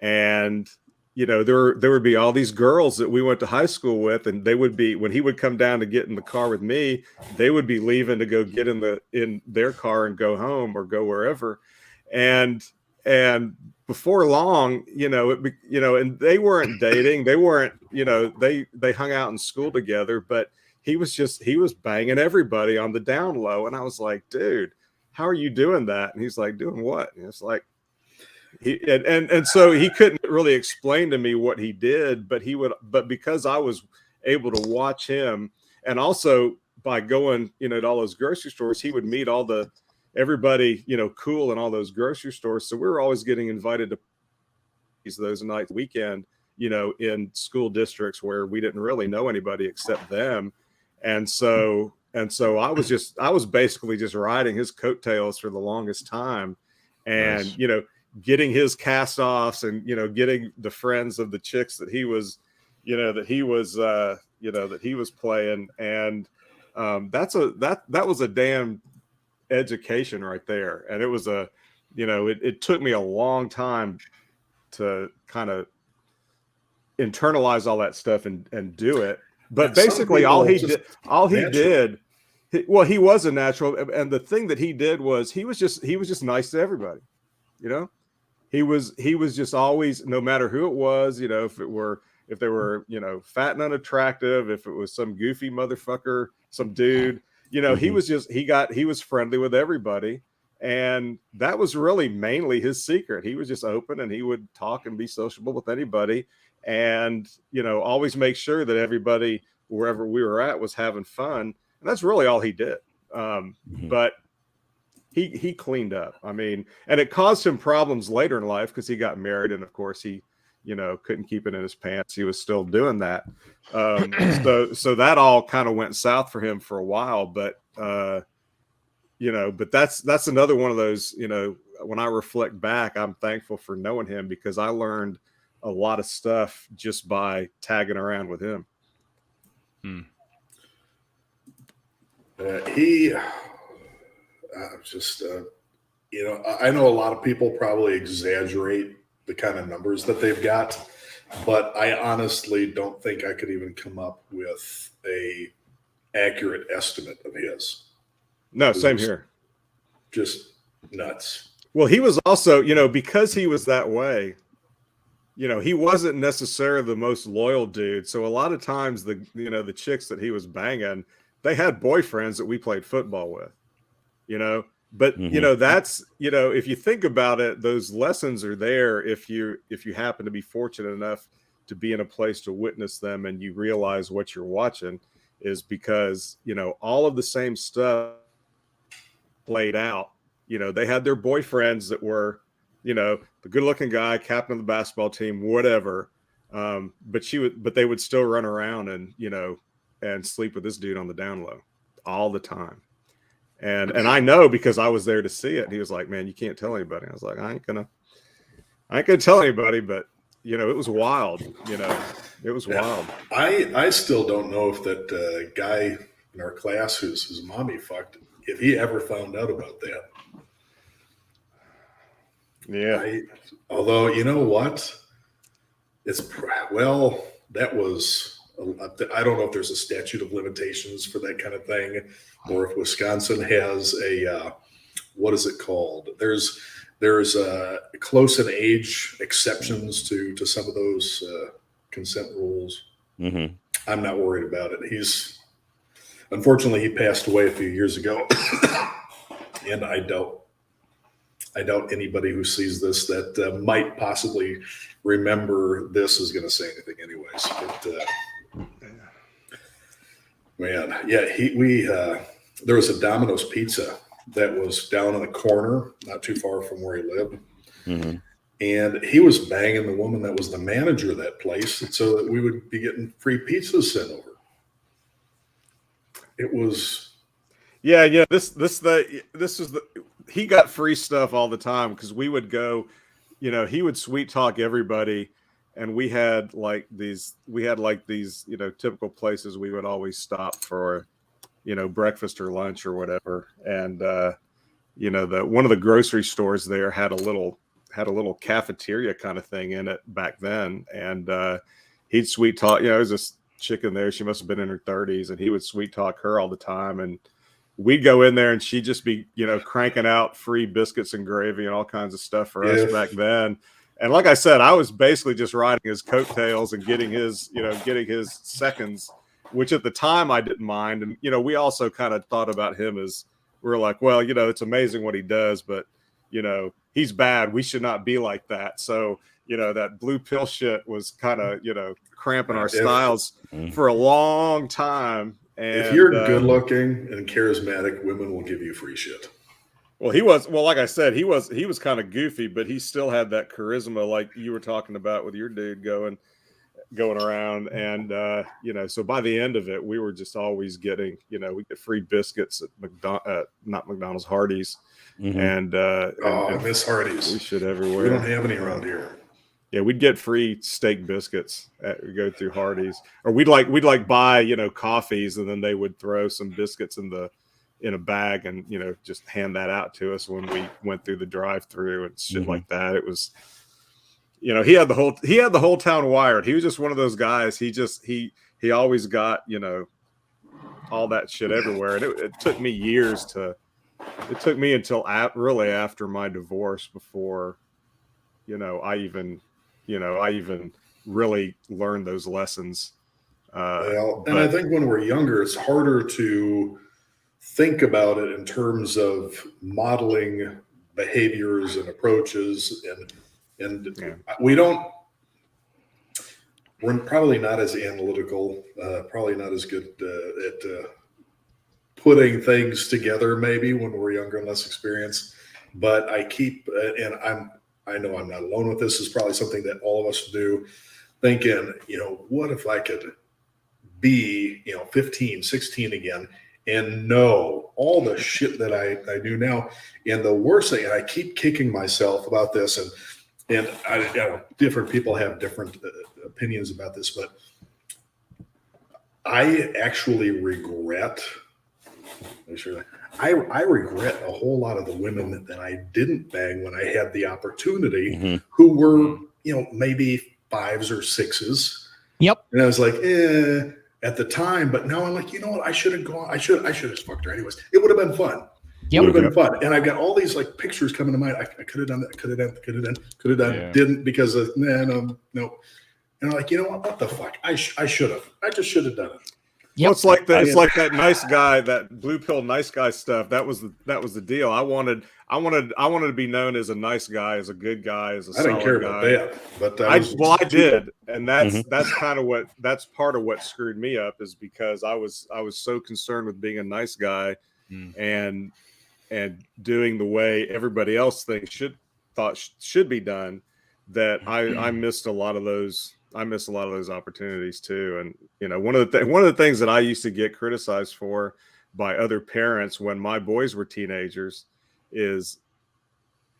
And, there would be all these girls that we went to high school with, and they would be, when he would come down to get in the car with me, they would be leaving to go get in their car and go home or go wherever. and before long, and they weren't dating, they weren't, they hung out in school together, but he was banging everybody on the down low. And I was like, dude, how are you doing that? And he's like, doing what? And it's like, and so he couldn't really explain to me what he did, but because I was able to watch him, and also by going, to all those grocery stores, he would meet everybody, cool in all those grocery stores. So we were always getting invited to those nights, weekend, in school districts where we didn't really know anybody except them. And so I was basically just riding his coattails for the longest time, and, nice. Getting his cast offs and, getting the friends of the chicks that he was playing. And that was a damn education right there. And it was it took me a long time to kind of internalize all that stuff and do it. But and basically all he did, he was a natural. And the thing that he did was he was just nice to everybody. He was just always, no matter who it was, if they were, fat and unattractive, if it was some goofy motherfucker, some dude, he was friendly with everybody. And that was really mainly his secret. He was just open, and he would talk and be sociable with anybody, and, always make sure that everybody, wherever we were at, was having fun. And that's really all he did. But he cleaned up. I mean, and it caused him problems later in life because he got married, and of course he, couldn't keep it in his pants. He was still doing that. So that all kind of went south for him for a while. But but that's another one of those. When I reflect back, I'm thankful for knowing him, because I learned a lot of stuff just by tagging around with him. I know a lot of people probably exaggerate the kind of numbers that they've got, but I honestly don't think I could even come up with a accurate estimate of his. No, same here. Just nuts. Well, he was also, because he was that way, he wasn't necessarily the most loyal dude. So a lot of times the chicks that he was banging, they had boyfriends that we played football with, but that's, if you think about it, those lessons are there. If you happen to be fortunate enough to be in a place to witness them, and you realize what you're watching, is because, all of the same stuff played out. They had their boyfriends that were, the good looking guy, captain of the basketball team, whatever. But they would still run around and, and sleep with this dude on the down low all the time. And I know, because I was there to see it. He was like, man, you can't tell anybody. I was like, I ain't gonna tell anybody, but it was wild. It was wild. I still don't know if that guy in our class whose mommy fucked, if he ever found out about that. Yeah. Although, you know what? That was, I don't know if there's a statute of limitations for that kind of thing, or if Wisconsin has a, what is it called? There's close in age exceptions to some of those consent rules. Mm-hmm. I'm not worried about it. Unfortunately, he passed away a few years ago, and I doubt anybody who sees this that might possibly remember this is going to say anything anyways. But man, yeah, there was a Domino's Pizza that was down in the corner, not too far from where he lived. Mm-hmm. And he was banging the woman that was the manager of that place, so that we would be getting free pizzas sent over. It was, yeah. He got free stuff all the time, because we would go, he would sweet talk everybody, and we had these typical places we would always stop for, breakfast or lunch or whatever. And one of the grocery stores there had a little cafeteria kind of thing in it back then, and he'd sweet talk. There was this chick in there. She must have been in her 30s, and he would sweet talk her all the time. And we'd go in there and she'd just be, cranking out free biscuits and gravy and all kinds of stuff for us back then. And like I said, I was basically just riding his coattails and getting his seconds, which at the time I didn't mind. And, we also kind of thought about him as, we were like, well, it's amazing what he does, but, he's bad. We should not be like that. So, that blue pill shit was kind of, cramping our styles for a long time. And if you're good looking and charismatic, women will give you free shit. Well, like I said, he was kind of goofy, but he still had that charisma, like you were talking about with your dude going around. And, so by the end of it, we were just always getting, we get free biscuits at not McDonald's, Hardee's. And I miss Hardee's. We should everywhere. We don't have any around here. Yeah, we'd get free steak biscuits. We go through Hardee's, or we'd buy coffees, and then they would throw some biscuits in a bag and just hand that out to us when we went through the drive-through and shit like that. It was, he had the whole town wired. He was just one of those guys. He always got all that shit everywhere, and it took me years to. It took me until really after my divorce before, I even really learned those lessons. And I think when we're younger, it's harder to think about it in terms of modeling behaviors and approaches, and we're probably not as analytical, probably not as good at putting things together maybe when we're younger and less experienced. But I keep, and I know I'm not alone with this. It's probably something that all of us do, thinking, what if I could be, 15, 16 again and know all the shit that I do now. And the worst thing, and I keep kicking myself about this, and different people have different opinions about this, but I actually regret, I regret a whole lot of the women that I didn't bang when I had the opportunity, who were, maybe 5s or 6s. Yep. And I was like, at the time, but now I'm like, what? I should have gone. I should have fucked her anyways. It would have been fun. Yep. It would have been fun. And I've got all these pictures coming to mind. I could have done that. Could have done. Yeah. Didn't because of no. And I'm like, what the fuck? I should have. I just should have done it. Yep. Well, it's like that. It's like that nice guy, that blue pill nice guy stuff. That was the deal. I wanted to be known as a nice guy, as a good guy, as a solid guy. I didn't care about that, but I did, and that's kind of that's part of what screwed me up, is because I was so concerned with being a nice guy, and doing the way everybody else thought should be done, that I missed a lot of those. I missed a lot of those opportunities too. And, one of the things that I used to get criticized for by other parents when my boys were teenagers is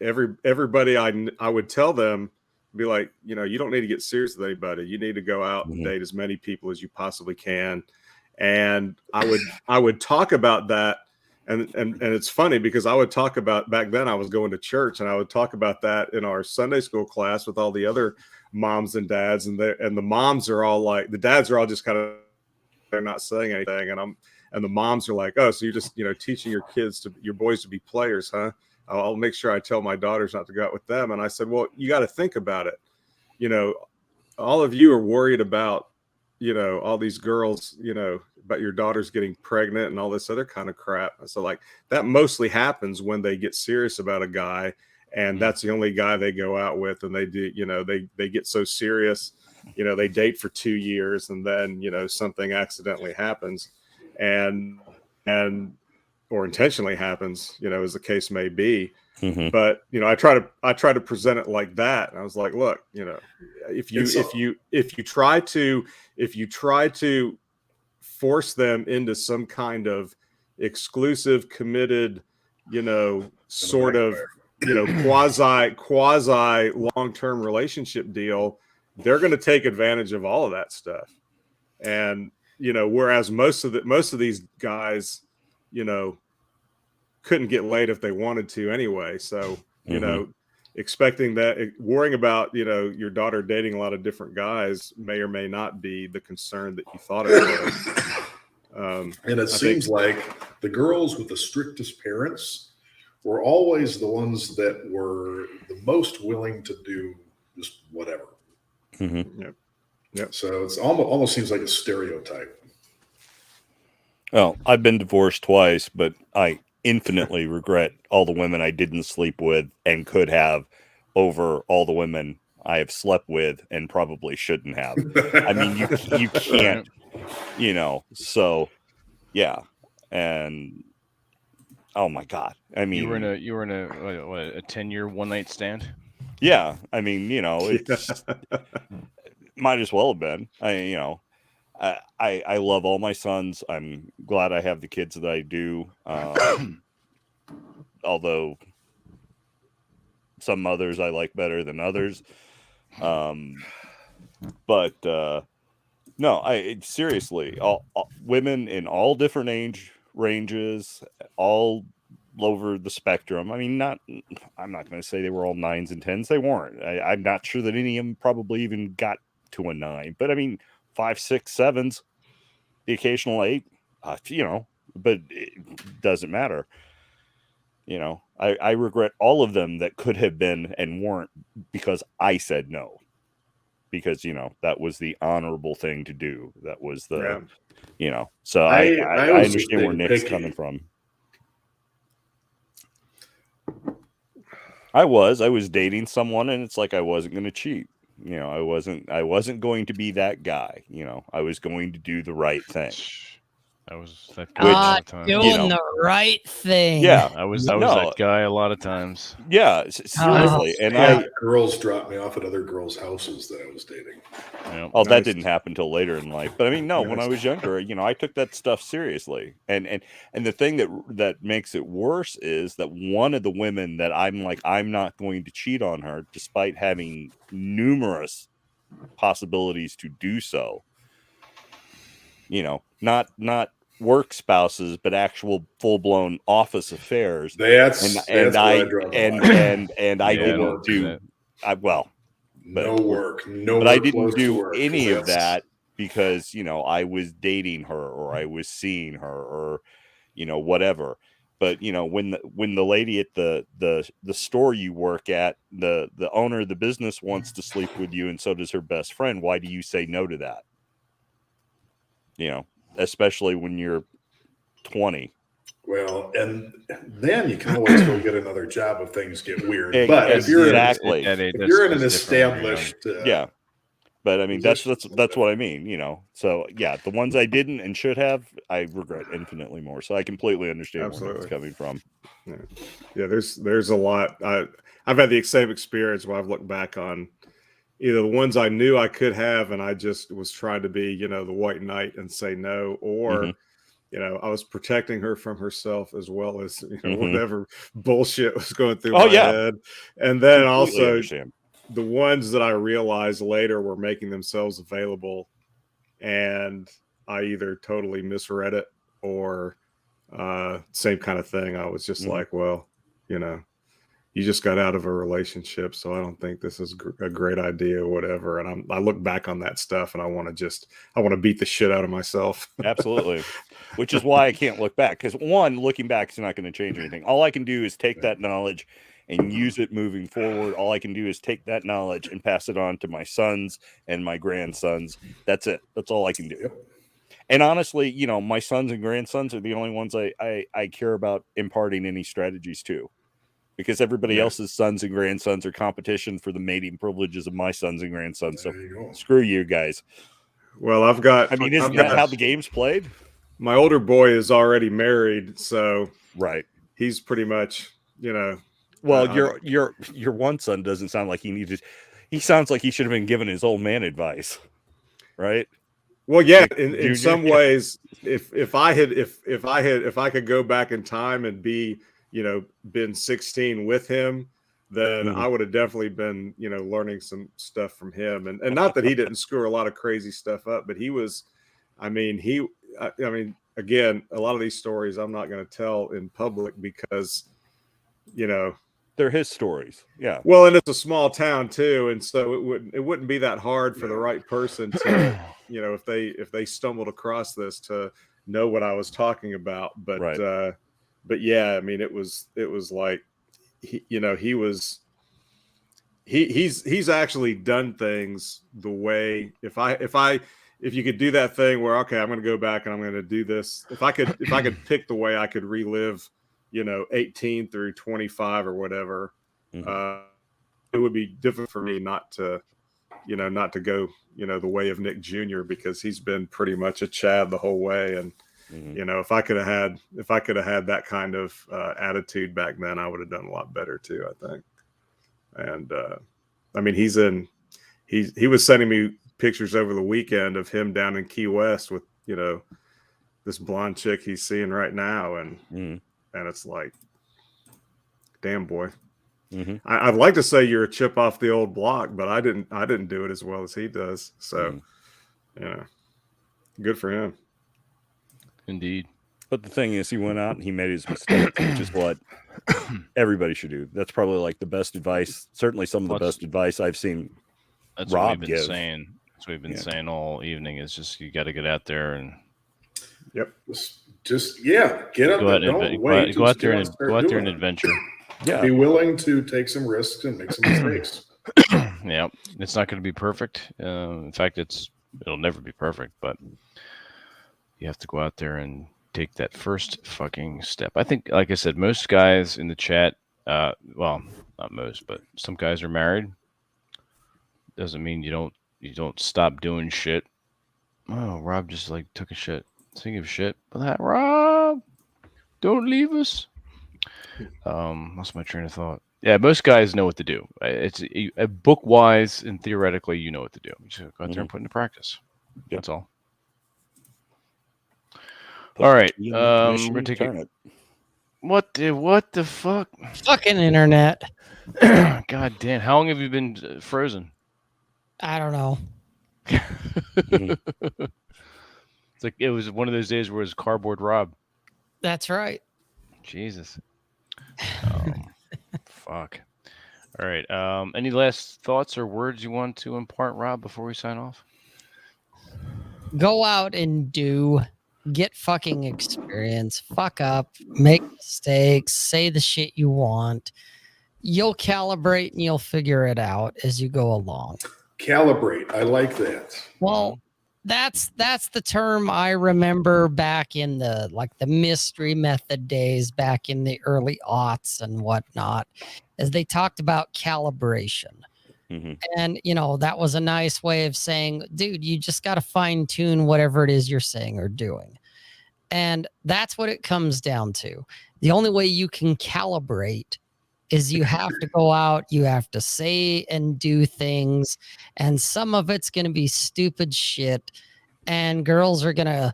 everybody I would tell them, be like, you don't need to get serious with anybody. You need to go out and date as many people as you possibly can. And I would talk about that. And it's funny because I would talk about, back then I was going to church, and I would talk about that in our Sunday school class with all the other moms and dads, and the moms are all like, the dads are all just kind of, they're not saying anything, and the moms are like, oh, so you're just teaching your boys to be players, huh? I'll make sure I tell my daughters not to go out with them. And I said, well, you got to think about it. All of you are worried about all these girls, about your daughters getting pregnant and all this other kind of crap. So that mostly happens when they get serious about a guy, and that's the only guy they go out with. And they do, they get so serious, they date for 2 years, and then, something accidentally happens or intentionally happens, as the case may be. But I try to present it like that. And I was like, look, if you try to force them into some kind of exclusive, committed, sort of, quasi long-term relationship deal, they're going to take advantage of all of that stuff. And whereas most of these guys, couldn't get laid if they wanted to anyway. So, expecting that, worrying about, your daughter dating a lot of different guys may or may not be the concern that you thought it And it seems like the girls with the strictest parents were always the ones that were the most willing to do just whatever. Mm-hmm. Yep. So it's almost seems like a stereotype. Well, I've been divorced twice, but I infinitely regret all the women I didn't sleep with and could have over all the women I have slept with and probably shouldn't have. I mean, you can't, so yeah. And oh my God. I mean, you were in a 10-year one-night stand. Yeah. I mean, it's might as well have been. I love all my sons. I'm glad I have the kids that I do. Although some mothers I like better than others. But no, seriously, all women in all different age ranges, all over the spectrum. I mean, I'm not going to say they were all 9s and 10s. They weren't. I'm not sure that any of them probably even got to a 9, but I mean, 5, 6, 7s, the occasional 8, but it doesn't matter. I regret all of them that could have been and weren't because I said no. Because, that was the honorable thing to do. That was so I understand where Nick's coming from. I was dating someone and it's like I wasn't going to cheat. I wasn't going to be that guy. I was going to do the right thing. I was that guy a lot of times. Doing the right thing. Yeah, I was that guy a lot of times. Yeah, seriously. And girls dropped me off at other girls' houses that I was dating. Yeah. Oh, that didn't happen until later in life. But I mean, no, when I was younger, I took that stuff seriously. And the thing that makes it worse is that one of the women that I'm not going to cheat on her, despite having numerous possibilities to do so. Not work spouses, but actual full blown office affairs. I didn't do. No work. But I didn't do any of that because I was dating her or I was seeing her or whatever. But when the lady at the store you work at, the owner of the business wants to sleep with you and so does her best friend, why do you say no to that? Especially when you're 20. Well, and then you can always go get another job if things get weird. But if you're in an established, yeah. But I mean, that's what I mean. So yeah, the ones I didn't and should have, I regret infinitely more. So I completely understand where it's coming from. Yeah, there's a lot. I've had the same experience where I've looked back on either the ones I knew I could have, and I just was trying to be, the white knight and say no, or, I was protecting her from herself as well as, whatever bullshit was going through my head. And then also the ones that I realized later were making themselves available, and I either totally misread it or same kind of thing. I was just like, well, you just got out of a relationship, so I don't think this is a great idea or whatever. And I look back on that stuff and I want to beat the shit out of myself. Absolutely. Which is why I can't look back. Because looking back is not going to change anything. All I can do is take that knowledge and use it moving forward. All I can do is take that knowledge and pass it on to my sons and my grandsons. That's it. That's all I can do. And honestly, my sons and grandsons are the only ones I care about imparting any strategies to. Because everybody else's sons and grandsons are competition for the mating privileges of my sons and grandsons. So screw you guys. Well, isn't that how the game's played? My older boy is already married, so he's pretty much, Well, your one son doesn't sound like he sounds like he should have been given his old man advice, right? Well, yeah, in some ways, if I could go back in time and be, been 16 with him, then I would have definitely been, learning some stuff from him. And not that he didn't screw a lot of crazy stuff up, but he was, again, a lot of these stories I'm not going to tell in public because, they're his stories. Yeah. Well, and it's a small town too. And so it wouldn't be that hard for the right person to, if they stumbled across this to know what I was talking about. But Right. but yeah, I mean, it was like he's actually done things the way if you could do that thing where, okay, I'm going to go back and I'm going to do this. If I could pick the way I could relive, 18 through 25 or whatever, it would be difficult for me not to go, the way of Nick Jr., because he's been pretty much a Chad the whole way. And, if I could have had that kind of attitude back then, I would have done a lot better too, I think. And I mean, he was sending me pictures over the weekend of him down in Key West with, this blonde chick he's seeing right now. And it's like, damn, boy. I'd like to say you're a chip off the old block, but I didn't do it as well as he does. So, good for him. Indeed. But the thing is, he went out and he made his mistakes, which is what everybody should do. That's probably like the best advice. Certainly some of the best advice I've seen Rob give. That's what we've been saying all evening. Is just, you got to get out there and get up there. Go out there and adventure. Yeah. Be willing to take some risks and make some mistakes. Yeah. It's not going to be perfect. In fact, it'll never be perfect, but you have to go out there and take that first fucking step. I think, like I said, most guys in the chat, well, not most, but some guys are married. Doesn't mean you don't stop doing shit. Oh, Rob just like took a shit. Speaking of shit, Rob, don't leave us. Lost my train of thought. Yeah, most guys know what to do. It's book wise and theoretically, you know what to do. You just go out there and put into practice. Yep. That's all. All right. We're gonna take it. What the fuck? Fucking internet. God damn. How long have you been frozen? I don't know. It's like it was one of those days where it was cardboard Rob. That's right. Jesus. Fuck. All right. Any last thoughts or words you want to impart, Rob, before we sign off? Go out and get fucking experience. Fuck up. Make mistakes. Say the shit you want. You'll calibrate and you'll figure it out as you go along. Calibrate. I like that. Well, that's the term I remember back in the mystery method days, back in the early aughts and whatnot, as they talked about calibration. And that was a nice way of saying, dude, you just got to fine tune whatever it is you're saying or doing. And that's what it comes down to. The only way you can calibrate is you have to go out, you have to say and do things, and some of it's going to be stupid shit, and girls are going to,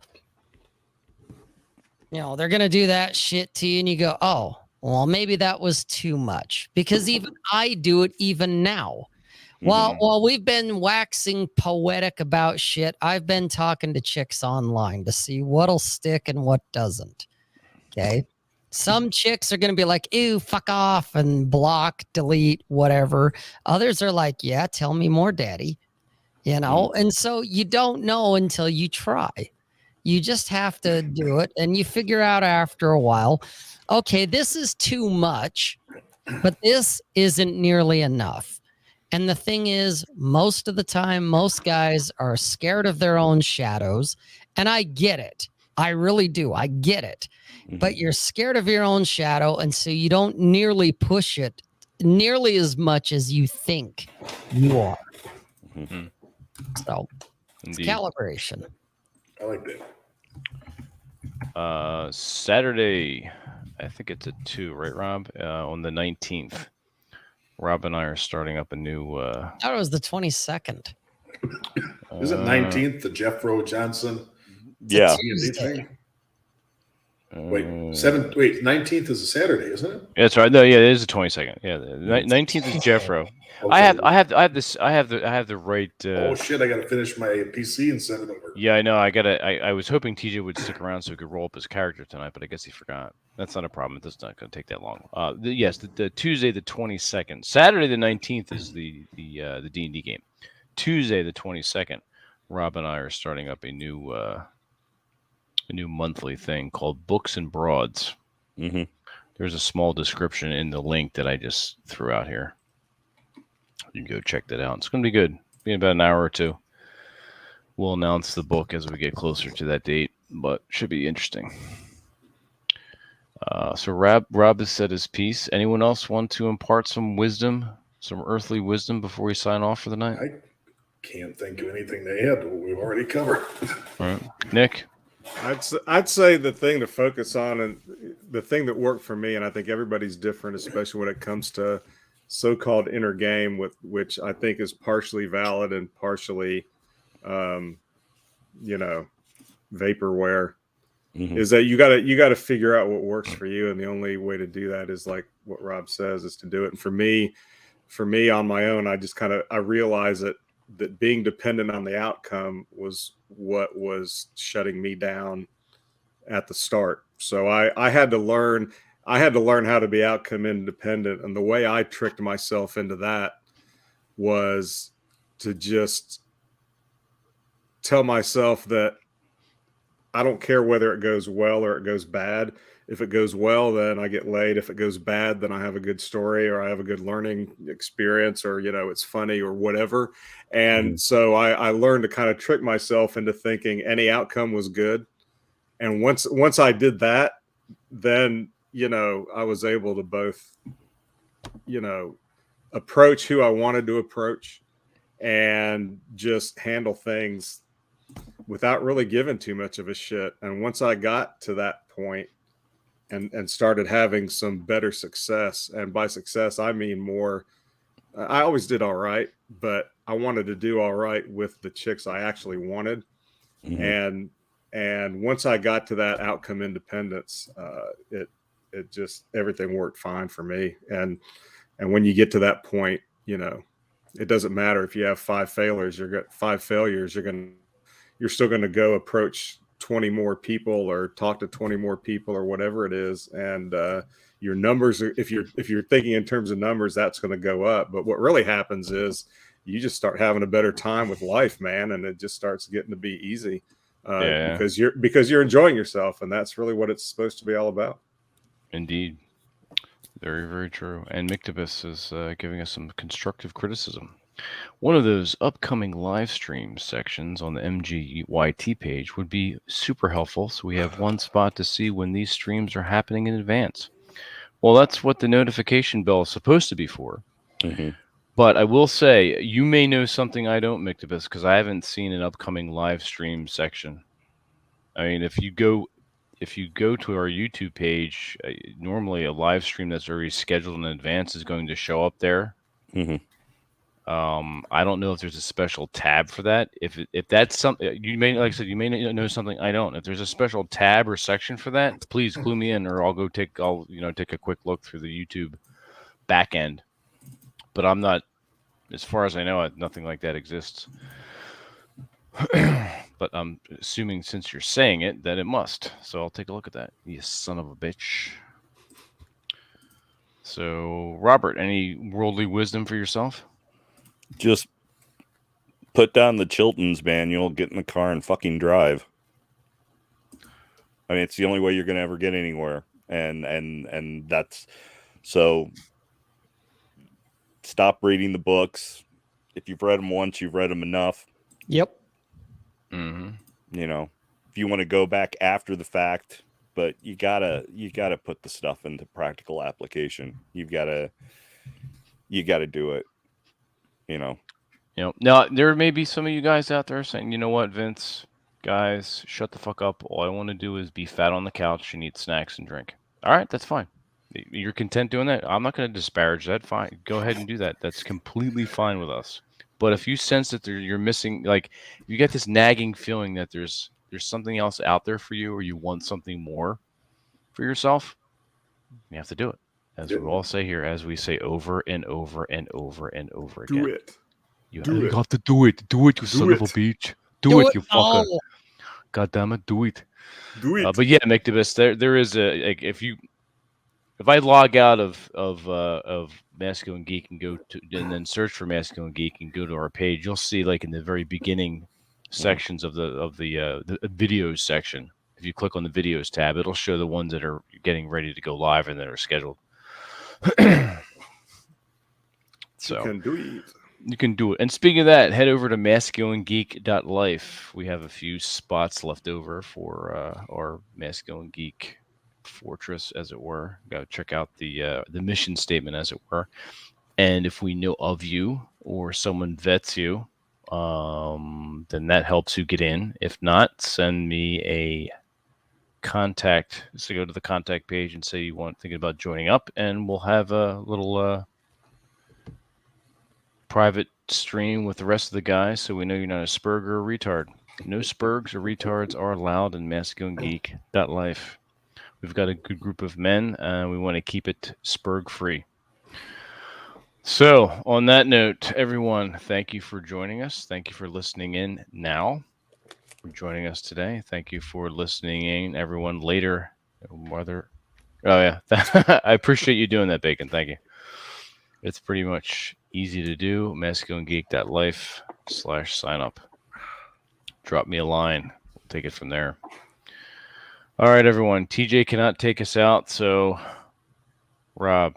they're going to do that shit to you, and you go, oh, well, maybe that was too much, because even I do it even now. While we've been waxing poetic about shit, I've been talking to chicks online to see what'll stick and what doesn't. Okay. Some chicks are going to be like, ew, fuck off, and block, delete, whatever. Others are like, yeah, tell me more, daddy. And so you don't know until you try. You just have to do it, and you figure out after a while, okay, this is too much, but this isn't nearly enough. And the thing is, most of the time, most guys are scared of their own shadows, and I get it. I really do. I get it. But you're scared of your own shadow, and so you don't nearly push it nearly as much as you think you are. So it's calibration. I like that. Saturday, I think it's at 2, right, Rob? On the 19th. Rob and I are starting up a new... I thought it was the 22nd. Is it 19th, the Jeffro Johnson? Yeah. Wait, 19th is a Saturday, isn't it? Yeah, that's right. No, yeah, it is the 22nd. Yeah, the 19th is Jeffro. Okay. I have the right. Oh shit! I gotta finish my PC and send it over. Yeah, I know. I was hoping TJ would stick around so he could roll up his character tonight, but I guess he forgot. That's not a problem. It's not going to take that long. The Tuesday the 22nd. Saturday the 19th is the D&D game. Tuesday the 22nd. Rob and I are starting up a new a new monthly thing called Books and Broads. Mm-hmm. There's a small description in the link that I just threw out here. You can go check that out. It's going to be good. Be about an hour or two. We'll announce the book as we get closer to that date, but should be interesting. So Rob has said his piece. Anyone else want to impart some wisdom, some earthly wisdom before we sign off for the night? I can't think of anything to add to what we've already covered. All right. Nick? I'd say the thing to focus on, and the thing that worked for me, and I think everybody's different, especially when it comes to so-called inner game, which I think is partially valid and partially, vaporware, is that you gotta figure out what works for you, and the only way to do that is like what Rob says, is to do it. And for me on my own, I realized that being dependent on the outcome was what was shutting me down at the start. So I had to learn how to be outcome independent. And the way I tricked myself into that was to just tell myself that I don't care whether it goes well or it goes bad. If it goes well, then I get laid. If it goes bad, then I have a good story, or I have a good learning experience, or, it's funny or whatever. And so I learned to kind of trick myself into thinking any outcome was good. And once I did that, then, I was able to both, approach who I wanted to approach and just handle things without really giving too much of a shit. And once I got to that point and started having some better success, and by success, I mean more, I always did all right, but I wanted to do all right with the chicks I actually wanted. And once I got to that outcome independence, it just, everything worked fine for me. And when you get to that point, it doesn't matter if you have 5 failures, you're still going to go approach 20 more people or talk to 20 more people or whatever it is. And your numbers, if you're thinking in terms of numbers, that's going to go up. But what really happens is you just start having a better time with life, man. And it just starts getting to be easy because you're enjoying yourself. And that's really what it's supposed to be all about. Indeed. Very, very true. And Mictobus is giving us some constructive criticism. One of those upcoming live stream sections on the MGYT page would be super helpful, so we have one spot to see when these streams are happening in advance. Well, that's what the notification bell is supposed to be for. But I will say, you may know something I don't, Mictobus, because I haven't seen an upcoming live stream section. I mean, if you go to our YouTube page, normally a live stream that's already scheduled in advance is going to show up there. I don't know if there's a special tab for that. If that's something you may, like I said, you may know something I don't. If there's a special tab or section for that, please clue me in, or I'll take a quick look through the YouTube back end. But I'm not, as far as I know, nothing like that exists. But I'm assuming, since you're saying it, that it must. So I'll take a look at that. You son of a bitch. So, Robert, any worldly wisdom for yourself? Just put down the Chilton's manual, get in the car, and fucking drive. I mean, it's the only way you're going to ever get anywhere. And that's, so stop reading the books. If you've read them once, you've read them enough. Yep. If you want to go back after the fact, but you gotta put the stuff into practical application. You gotta do it. Now there may be some of you guys out there saying, you know what, Vince, guys, shut the fuck up. All I want to do is be fat on the couch and eat snacks and drink. All right, that's fine. You're content doing that. I'm not going to disparage that. Fine. Go ahead and do that. That's completely fine with us. But if you sense that you're missing, like, you get this nagging feeling that there's something else out there for you, or you want something more for yourself, you have to do it. As we all say here, as we say over and over and over and over again. Do it. You have to do it. Do it, you son of a bitch. Do it, you fucker. God damn it, do it. Do it. But yeah, Mictobus, there is a, like, if I log out of Masculine Geek and go to, and then search for Masculine Geek and go to our page, you'll see, like, in the very beginning sections of the videos section, If you click on the videos tab, it'll show the ones that are getting ready to go live and that are scheduled. So You can do it. You can do it. And speaking of that, head over to masculinegeek.life. We have a few spots left over for our Masculine Geek fortress, as it were. Go check out the mission statement, as it were. And if we know of you or someone vets you, then that helps you get in. If not, send me a contact. So go to the contact page and say you want thinking about joining up, and we'll have a little private stream with the rest of the guys, so we know you're not a spurg or a retard. No spurgs or retards are allowed in masculinegeek.life. We've got a good group of men, and we want to keep it spurg free. So, on that note, everyone, thank you for joining us. Thank you for listening in now. For joining us today. Thank you for listening in, everyone, later. Oh, yeah. I appreciate you doing that, Bacon. Thank you. It's pretty much easy to do. masculinegeek.life/sign up. Drop me a line. We'll take it from there. All right, everyone. TJ cannot take us out, so Rob,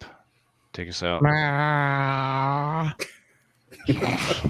take us out.